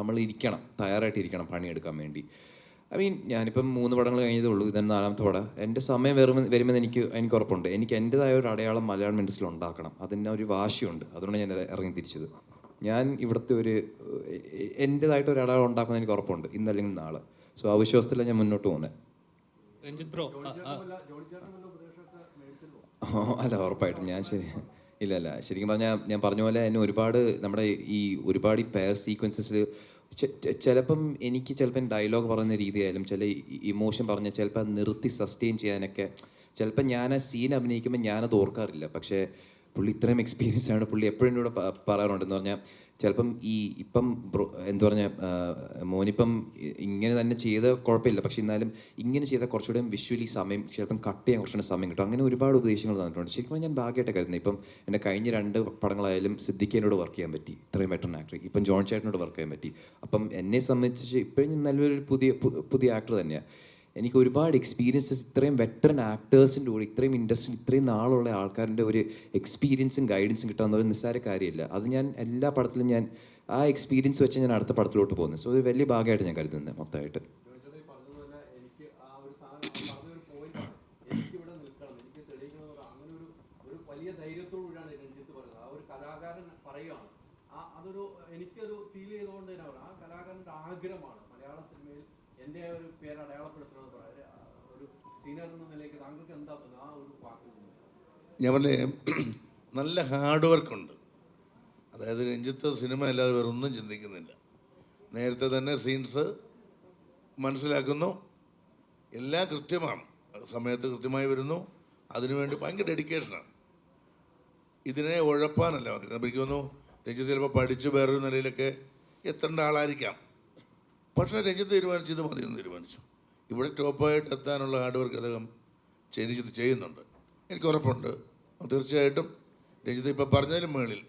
നമ്മൾ ഇരിക്കണം, തയ്യാറായിട്ടിരിക്കണം പണിയെടുക്കാൻ വേണ്ടി. ഞാനിപ്പം 3 പടങ്ങൾ കഴിഞ്ഞതേ ഉള്ളൂ. ഇതാണ് 4ാമത്തെ പടം. എൻ്റെ സമയം വരുമെന്ന് എനിക്ക് ഉറപ്പുണ്ട്. എനിക്ക് എൻ്റെതായ ഒരു അടയാളം മലയാളം ഇൻഡസ്ട്രിയിൽ ഉണ്ടാക്കണം. അതിന് ഒരു വാശിയുണ്ട്. അതുകൊണ്ട് ഞാൻ ഇറങ്ങി തിരിച്ചത്. ഞാൻ ഇവിടുത്തെ എൻ്റെതായിട്ട് ഒരു അടയാളം ഉണ്ടാക്കുന്നത് എനിക്ക് ഉറപ്പുണ്ട്, ഇന്നല്ലെങ്കിൽ നാളെ. സോ ആ വിശ്വാസത്തിലാണ് ഞാൻ മുന്നോട്ട് പോകുന്നത്. രഞ്ജിത്ത് ബ്രോ, അല്ല ഉറപ്പായിട്ടും ഞാൻ ഇല്ല ശരിക്കും പറഞ്ഞാൽ ഞാൻ പറഞ്ഞ പോലെ എന്നെ ഒരുപാട് നമ്മുടെ ഒരുപാട് പെയർ സീക്വൻസസിൽ ചിലപ്പം ഡയലോഗ് പറയുന്ന രീതിയായാലും ചില ഇമോഷൻ പറഞ്ഞാൽ ചിലപ്പോൾ നിർത്തി സസ്റ്റെയിൻ ചെയ്യാനൊക്കെ ചിലപ്പോൾ ഞാൻ ആ സീൻ അഭിനയിക്കുമ്പോൾ ഞാനത് ഓർക്കാറില്ല. പക്ഷേ പുള്ളി ഇത്രയും എക്സ്പീരിയൻസ് ആണ്. പുള്ളി എപ്പോഴും എന്നോട് പറയാറുണ്ടെന്ന് പറഞ്ഞാൽ ചിലപ്പം ഇപ്പം എന്താ പറഞ്ഞാൽ മോനിപ്പം ഇങ്ങനെ തന്നെ ചെയ്ത കുഴപ്പമില്ല, പക്ഷെ എന്നാലും ഇങ്ങനെ ചെയ്താൽ കുറച്ചുകൂടെ വിഷ്വലി സമയം ചിലപ്പം കട്ട് ചെയ്യാൻ കുറച്ചുകൂടെ സമയം കിട്ടും. അങ്ങനെ ഒരുപാട് ഉപദേശങ്ങൾ തന്നിട്ടുണ്ട്. ശരിക്കും ഞാൻ ഭാഗ്യമായിട്ട് കരുതുന്നത്. ഇപ്പം എൻ്റെ കഴിഞ്ഞ 2 പടങ്ങളായാലും സിദ്ദിഖിനോട് വർക്ക് ചെയ്യാൻ പറ്റി, ഇത്രയും ബെറ്റർ ആക്ടർ. ഇപ്പം ജോൺ ചേട്ടനോട് വർക്ക് ചെയ്യാൻ പറ്റി. അപ്പം എന്നെ സംബന്ധിച്ച് ഇപ്പോഴും നല്ലൊരു പുതിയ ആക്ടർ തന്നെയാണ്. എനിക്ക് ഒരുപാട് എക്സ്പീരിയൻസസ് ഇത്രയും വെറ്ററൻ ആക്ടേഴ്സിൻ്റെ കൂടെ ഇത്രയും ഇൻഡസ്ട്രിയിൽ ഇത്രയും നാളുള്ള ആൾക്കാരുടെ ഒരു എക്സ്പീരിയൻസും ഗൈഡൻസും കിട്ടാവുന്ന ഒരു നിസ്സാര കാര്യമില്ല. അത് ഞാൻ എല്ലാ പടത്തിലും ഞാൻ ആ എക്സ്പീരിയൻസ് വെച്ച് ഞാൻ അടുത്ത പടത്തിലോട്ട് പോകുന്നത്. സോ ഇത് വലിയ ഭാഗമായിട്ട് ഞാൻ കരുതുന്നത് മൊത്തമായിട്ട്. എനിക്ക് ആ ഒരു പറഞ്ഞൊരു പോയിന്റാണ്, എനിക്കിവിടെ നിൽക്കണം, എനിക്ക് തെളിയിക്കണം, അങ്ങനെ ഒരു വലിയ ധൈര്യത്തോടുകൂടിയാണ് രഞ്ജിത്ത് പറയുന്നത്. ആ ഒരു കലാകാരൻ പറയുകയാണ്. അതൊരു എനിക്കൊരു ഫീൽ ചെയ്തുകൊണ്ട് തന്നെ പറയാം. ആ കലാകാരൻ്റെ ആഗ്രഹമാണ് മലയാള സിനിമയിൽ എൻ്റെ ഒരു പേര് അടയാളപ്പെടുത്തണമെന്ന് പറയാം. ഒരു സീനിയർ എന്ന നിലയ്ക്ക് താങ്കൾക്ക് എന്താ തോന്നുന്നത് ആ ഒരു വാക്കിൽ? ഞാൻ പറഞ്ഞ നല്ല ഹാർഡ് വർക്കുണ്ട്. അതായത് രഞ്ജിത്ത് സിനിമ അല്ലാതെ വേറെ ഒന്നും ചിന്തിക്കുന്നില്ല. നേരത്തെ തന്നെ സീൻസ് മനസ്സിലാക്കുന്നു, എല്ലാം കൃത്യമാണ്, സമയത്ത് കൃത്യമായി വരുന്നു. അതിനുവേണ്ടി ഭയങ്കര ഡെഡിക്കേഷനാണ്. ഇതിനെ ഉഴപ്പാനല്ല. എനിക്ക് തോന്നുന്നു രഞ്ജിത്ത് ചിലപ്പോൾ പഠിച്ച് വേറൊരു നിലയിലൊക്കെ എത്തേണ്ട ആളായിരിക്കാം. പക്ഷേ രഞ്ജിത്ത് തീരുമാനിച്ചത് മതിയെന്ന് തീരുമാനിച്ചു. ഇവിടെ ടോപ്പായിട്ട് എത്താനുള്ള ഹാർഡ് വർക്ക് അദ്ദേഹം രഞ്ജിത്ത് ചെയ്യുന്നുണ്ട്. എനിക്ക് ഉറപ്പുണ്ട് തീർച്ചയായിട്ടും രഞ്ജിത്ത് ഇപ്പോൾ പറഞ്ഞതിനും മേളിൽ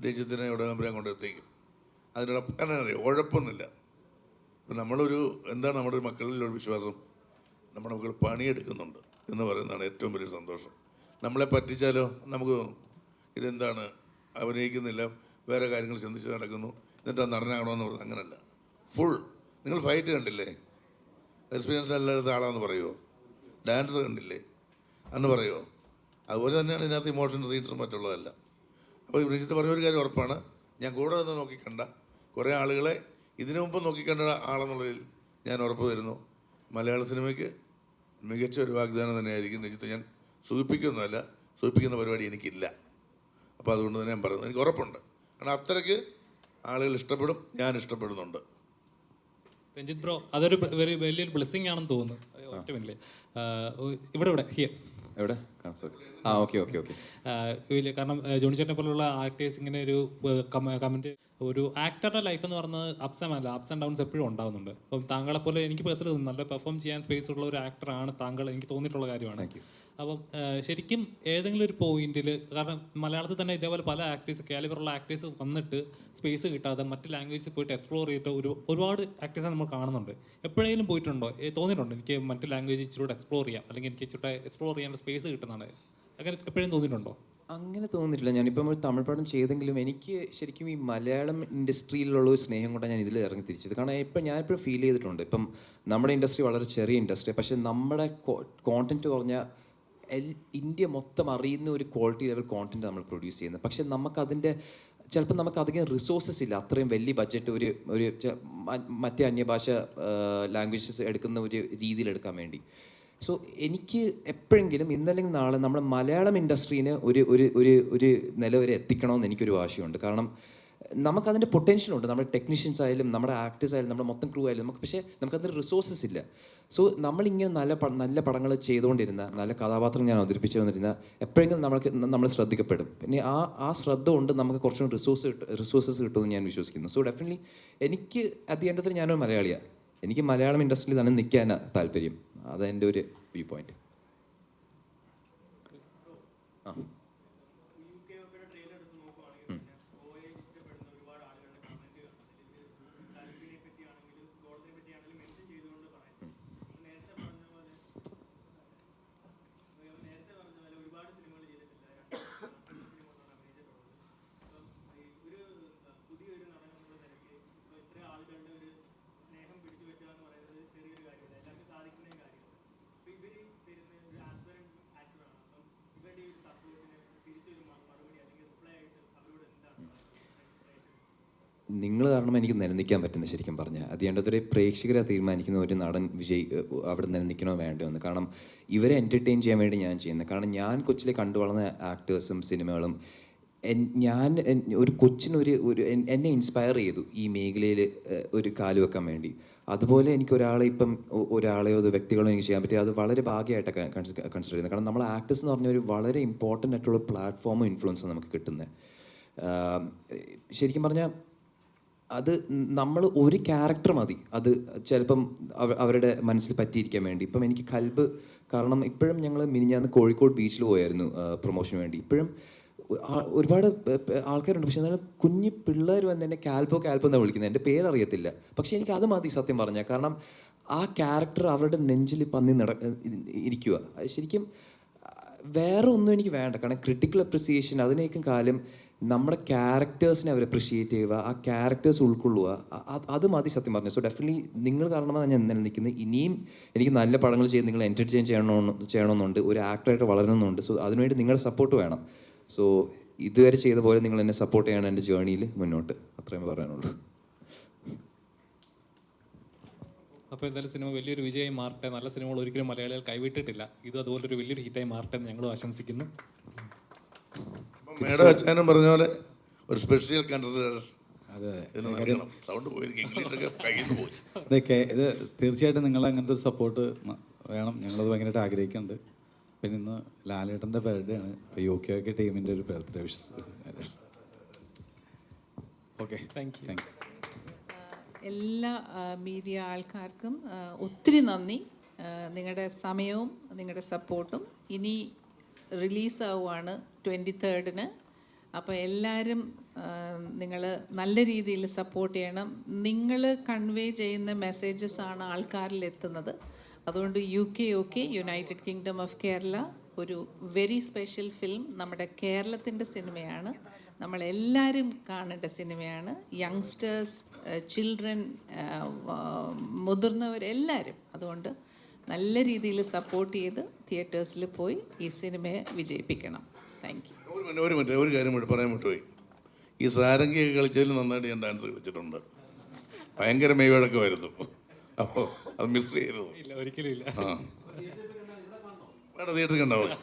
രഞ്ജിത്തിനെ ഇവിടെ നമ്പരാൻ കൊണ്ടെത്തിക്കും. അതിനുള്ള കാരണം അറിയാം, ഉഴപ്പൊന്നുമില്ല. ഇപ്പം എന്താണ് നമ്മുടെ മക്കളിലൊരു വിശ്വാസം, നമ്മുടെ മക്കൾ പണിയെടുക്കുന്നുണ്ട് എന്ന് പറയുന്നതാണ് ഏറ്റവും വലിയ സന്തോഷം. നമ്മളെ പറ്റിച്ചാലോ നമുക്ക് തോന്നും ഇതെന്താണ് അഭിനയിക്കുന്നില്ല, വേറെ കാര്യങ്ങൾ ചിന്തിച്ച് നടക്കുന്നു, എന്നിട്ട് അത് നടനാകണമെന്ന് പറയുന്നത്. അങ്ങനല്ല. നിങ്ങൾ ഫൈറ്റ് കണ്ടില്ലേ, എക്സ്പീരിയൻസ് എല്ലായിടത്തും ആളാന്ന് പറയുമോ, ഡാൻസ് കണ്ടില്ലേ അന്ന് പറയുമോ. അതുപോലെ തന്നെയാണ് ഇതിനകത്ത് ഇമോഷൻ സീൻസും മറ്റുള്ളതല്ല. അപ്പോൾ രഞ്ജിത്ത് പറഞ്ഞൊരു കാര്യം ഉറപ്പാണ്, ഞാൻ കൂടെ നിന്ന് നോക്കിക്കണ്ട കുറേ ആളുകളെ ഇതിനു മുമ്പ് നോക്കിക്കണ്ട ആളെന്നുള്ളതിൽ ഞാൻ ഉറപ്പ് തരുന്നു. മലയാള സിനിമയ്ക്ക് മികച്ച ഒരു വാഗ്ദാനം തന്നെയായിരിക്കും രഞ്ജിത്ത്. ഞാൻ സൂചിപ്പിക്കുന്നതല്ല, സൂചിപ്പിക്കുന്ന പരിപാടി എനിക്കില്ല. അപ്പോൾ അതുകൊണ്ട് തന്നെ ഞാൻ പറയുന്നത് എനിക്ക് ഉറപ്പുണ്ട്. കാരണം അത്രയ്ക്ക് ആളുകൾ ഇഷ്ടപ്പെടും, ഞാൻ ഇഷ്ടപ്പെടുന്നുണ്ട്. രഞ്ജിത്ത് ബ്രോ, അതൊരു വലിയൊരു ബ്ലെസ്സിങ് ആണെന്ന് തോന്നുന്നു. ഇവിടെ ഹിയർ എവിടെ സോറി. ആ ഓക്കെ ഓക്കെ ഓക്കെ. കാരണം ജോണി ചേട്ടനെ പോലുള്ള ആക്ടേഴ്സ് ഇങ്ങനെ ഒരു കമൻറ്റ്, ഒരു ആക്ടറുടെ ലൈഫ് എന്ന് പറയുന്നത് അപ്സ് ആൻഡ് ഡൗൺസ് എപ്പോഴും ഉണ്ടാകുന്നുണ്ട്. അപ്പം താങ്കളെ പോലെ എനിക്ക് പേഴ്സണലി നല്ല പെർഫോം ചെയ്യാൻ സ്പേസ് ഉള്ള ഒരു ആക്ടറാണ് താങ്കൾ, എനിക്ക് തോന്നിയിട്ടുള്ള കാര്യമാണ്. അപ്പം ശരിക്കും ഏതെങ്കിലും ഒരു പോയിന്റിൽ, കാരണം മലയാളത്തിൽ തന്നെ ഇതേപോലെ പല ആക്ടേഴ്സ്, കാലിബറുള്ള ആക്ടേഴ്സ് വന്നിട്ട് സ്പേസ് കിട്ടാതെ മറ്റ് ലാംഗ്വേജിൽ പോയിട്ട് എക്സ്പ്ലോർ ചെയ്തിട്ട് ഒരുപാട് ആക്ടേഴ്സ് നമ്മൾ കാണുന്നുണ്ട്. എപ്പോഴെങ്കിലും പോയിട്ടുണ്ടോ, തോന്നിയിട്ടുണ്ടോ എനിക്ക് മറ്റ് ലാംഗ്വേജ് ഇച്ചിരൂടെ എക്സ്പ്ലോർ ചെയ്യാം, അല്ലെങ്കിൽ എനിക്ക് ഇച്ചിരി എക്സ്പ്ലോർ ചെയ്യാനുള്ള സ്പേസ് കിട്ടുന്നതാണ്, അങ്ങനെ എപ്പോഴും തോന്നിയിട്ടുണ്ടോ? അങ്ങനെ തോന്നിയിട്ടില്ല. ഞാനിപ്പം ഒരു തമിഴ് പടം ചെയ്തെങ്കിലും എനിക്ക് ശരിക്കും ഈ മലയാളം ഇൻഡസ്ട്രിയിലുള്ള ഒരു സ്നേഹം കൊണ്ടാണ് ഞാൻ ഇതിൽ ഇറങ്ങി തിരിച്ചത്. കാരണം ഇപ്പം ഞാനിപ്പോഴും ഫീൽ ചെയ്തിട്ടുണ്ട്, ഇപ്പം നമ്മുടെ ഇൻഡസ്ട്രി വളരെ ചെറിയ ഇൻഡസ്ട്രി, പക്ഷേ നമ്മുടെ കോണ്ടന്റ് പറഞ്ഞാൽ ഇന്ത്യ മൊത്തം അറിയുന്ന ഒരു ക്വാളിറ്റി ലെവൽ കോണ്ടന്റ് നമ്മൾ പ്രൊഡ്യൂസ് ചെയ്യുന്നത്. പക്ഷേ നമുക്കതിൻ്റെ ചിലപ്പോൾ നമുക്ക് അധികം റിസോഴ്സസ് ഇല്ല, അത്രയും വലിയ ബഡ്ജറ്റ് ഒരു മറ്റേ അന്യഭാഷ ലാംഗ്വേജസ് എടുക്കുന്ന ഒരു രീതിയിൽ എടുക്കാൻ വേണ്ടി. സോ എനിക്ക് എപ്പോഴെങ്കിലും ഇന്നല്ലെങ്കിൽ നാളെ നമ്മുടെ മലയാളം ഇൻഡസ്ട്രീനെ ഒരു നില വരെ എത്തിക്കണമെന്ന് എനിക്കൊരു വാശിയുണ്ട്. കാരണം നമുക്കതിൻ്റെ പൊട്ടൻഷ്യലുണ്ട്, നമ്മുടെ ടെക്നീഷ്യൻസ് ആയാലും നമ്മുടെ ആക്ടേഴ്സ് ആയാലും നമ്മുടെ മൊത്തം ക്രൂ ആയാലും നമുക്ക്, പക്ഷേ നമുക്കതിന് റിസോഴ്സസ് ഇല്ല. സോ നമ്മളിങ്ങനെ നല്ല പടങ്ങൾ ചെയ്തുകൊണ്ടിരുന്ന, നല്ല കഥാപാത്രം ഞാൻ അവതരിപ്പിച്ചു വന്നിരുന്ന എപ്പോഴെങ്കിലും നമ്മൾ ശ്രദ്ധിക്കപ്പെടും. പിന്നെ ആ ശ്രദ്ധ കൊണ്ട് നമുക്ക് കുറച്ചും റിസോഴ്സസ് കിട്ടുമെന്ന് ഞാൻ വിശ്വസിക്കുന്നു. സോ ഡെഫിനറ്റ്ലി എനിക്ക് at the end of the ഞാനൊരു മലയാളിയാണ്, എനിക്ക് മലയാളം ഇൻഡസ്ട്രിയിൽ തന്നെ നിൽക്കാനാണ് താല്പര്യം. അതെൻ്റെ ഒരു വ്യൂ പോയിന്റ്. ആ നിങ്ങൾ കാരണം എനിക്ക് നിലനിൽക്കാൻ പറ്റുന്നത് ശരിക്കും പറഞ്ഞാൽ. അത് വേണ്ടതൊരു പ്രേക്ഷകരെ തീരുമാനിക്കുന്ന ഒരു നടൻ അവിടെ നിലനിൽക്കണോ വേണ്ടോ എന്ന്. കാരണം ഇവരെ എൻ്റർടൈൻ ചെയ്യാൻ വേണ്ടി ഞാൻ ചെയ്യുന്നത്. കാരണം ഞാൻ കൊച്ചിലെ കണ്ടു വളർന്ന ആക്ടേഴ്സും സിനിമകളും ഞാൻ ഒരു കൊച്ചിനൊരു എന്നെ ഇൻസ്പയർ ചെയ്തു ഈ മേഖലയിൽ ഒരു കാല് വെക്കാൻ വേണ്ടി. അതുപോലെ എനിക്ക് ഒരാളെയോ വ്യക്തികളോ എനിക്ക് ചെയ്യാൻ പറ്റി, അത് വളരെ ഭാഗ്യമായിട്ടൊക്കെ കൺസിഡർ ചെയ്യുന്നത്. കാരണം നമ്മൾ ആക്ടേഴ്സ് എന്ന് പറഞ്ഞ ഒരു വളരെ ഇമ്പോർട്ടൻ്റ് ആയിട്ടുള്ള പ്ലാറ്റ്ഫോമും ഇൻഫ്ലുവൻസും നമുക്ക് കിട്ടുന്നത്. ശരിക്കും പറഞ്ഞാൽ അത് നമ്മൾ ഒരു ക്യാരക്ടർ മതി അത് ചിലപ്പം അവരുടെ മനസ്സിൽ പറ്റിയിരിക്കാൻ വേണ്ടി. ഇപ്പം എനിക്ക് കൽബ്, കാരണം ഇപ്പോഴും ഞങ്ങൾ മിനിഞ്ഞാന്ന് കോഴിക്കോട് ബീച്ചിൽ പോയായിരുന്നു പ്രൊമോഷന് വേണ്ടി. ഇപ്പോഴും ഒരുപാട് ആൾക്കാരുണ്ട്, പക്ഷെ എന്നാലും കുഞ്ഞു പിള്ളേർ വന്ന് എന്നെ കാൽബോ എന്നാണ് വിളിക്കുന്നത്, എൻ്റെ പേരറിയത്തില്ല. പക്ഷെ എനിക്ക് അത് മതി സത്യം പറഞ്ഞാൽ. കാരണം ആ ക്യാരക്ടർ അവരുടെ നെഞ്ചിൽ പന്നി ഇരിക്കുക. അത് ശരിക്കും വേറെ ഒന്നും എനിക്ക് വേണ്ട. കാരണം ക്രിട്ടിക്കൽ അപ്രിസിയേഷൻ അതിനേക്കും കാലം നമ്മുടെ ക്യാരക്ടേഴ്സിനെ അവർ അപ്രിഷിയേറ്റ് ചെയ്യുക, ആ ക്യാരക്ടേഴ്സ് ഉൾക്കൊള്ളുക, അത് മതി സത്യം പറഞ്ഞു. സോ ഡെഫിനറ്റ്ലി നിങ്ങൾ കാരണമാണ് ഞാൻ നിൽക്കുന്നത്. ഇനിയും എനിക്ക് നല്ല പടങ്ങൾ ചെയ്ത് നിങ്ങൾ എൻ്റർടൈൻ ചെയ്യണമെന്നുണ്ട്, ഒരു ആക്ടറായിട്ട് വളരണമെന്നുണ്ട്. സോ അതിനുവേണ്ടി നിങ്ങളുടെ സപ്പോർട്ട് വേണം. സോ ഇതുവരെ ചെയ്ത പോലെ നിങ്ങൾ എന്നെ സപ്പോർട്ട് ചെയ്യണം എൻ്റെ ജേർണിയിൽ മുന്നോട്ട്. അത്രയും പറയാനുള്ളൂ. അപ്പോൾ എന്തായാലും സിനിമ വലിയൊരു വിജയമായി മാറട്ടെ. നല്ല സിനിമകൾ ഒരിക്കലും മലയാളികൾ കൈവിട്ടിട്ടില്ല. ഇതും അതുപോലൊരു വലിയൊരു ഹിറ്റായി മാറട്ടെ എന്ന് ഞങ്ങളും ആശംസിക്കുന്നു. മേഡം അച്ഛനും പറഞ്ഞ പോലെ ഒരു സ്പെഷ്യൽ കൺസിഡറേഷൻ. അതെ, സൗണ്ട് പോയിരിക്കും, ഇംഗ്ലീഷൊക്കെ കയ്യിൽ നിന്ന് പോയി. ഇതൊക്കെ ഇത് തീർച്ചയായിട്ടും നിങ്ങൾ അങ്ങനത്തെ ഒരു സപ്പോർട്ട് വേണം. ഞങ്ങളത് ഭയങ്കരമായിട്ട് ആഗ്രഹിക്കുന്നുണ്ട്. പിന്നെ ഇന്ന് ലാലേട്ടൻ്റെ ബർത്ത്ഡേ ആണ്. അപ്പോൾ UK ടീമിൻ്റെ ഒരു birthday wishes. Okay, thank you. എല്ലാ മീഡിയ ആൾക്കാർക്കും ഒത്തിരി നന്ദി. നിങ്ങളുടെ സമയവും നിങ്ങളുടെ സപ്പോർട്ടും. ഇനി റിലീസാവുകയാണ് 23rd. അപ്പോൾ എല്ലാവരും നിങ്ങൾ നല്ല രീതിയിൽ സപ്പോർട്ട് ചെയ്യണം. നിങ്ങൾ കൺവേ ചെയ്യുന്ന മെസ്സേജസ് ആണ് ആൾക്കാരിൽ എത്തുന്നത്. അതുകൊണ്ട് UK United kingdom of Kerala ഒരു വെരി സ്പെഷ്യൽ ഫിലിം നമ്മുടെ കേരളത്തിൻ്റെ സിനിമയാണ്. നമ്മളെല്ലാവരും കാണേണ്ട സിനിമയാണ്. യങ്സ്റ്റേഴ്സ്, ചിൽഡ്രൻ, മുതിർന്നവരെല്ലാവരും. അതുകൊണ്ട് നല്ല രീതിയിൽ സപ്പോർട്ട് ചെയ്ത് തിയേറ്റേഴ്സിൽ പോയി ഈ സിനിമയെ വിജയിപ്പിക്കണം. Thank you. ഒരു കാര്യം പറയാൻ വിട്ടുപോയി. ഈ സാരംഗിയൊക്കെ കളിച്ചതിൽ നന്നായിട്ട് ഞാൻ ഡാൻസ് കളിച്ചിട്ടുണ്ട്. ഭയങ്കര മെയ്വഴക്കം വരുന്നു. അപ്പോൾ അത് മിസ് ചെയ്തു. ഇല്ല, ഒരിക്കലും ഇല്ല. വേണം, തിയേറ്ററിൽ കണ്ടാൽ മതി.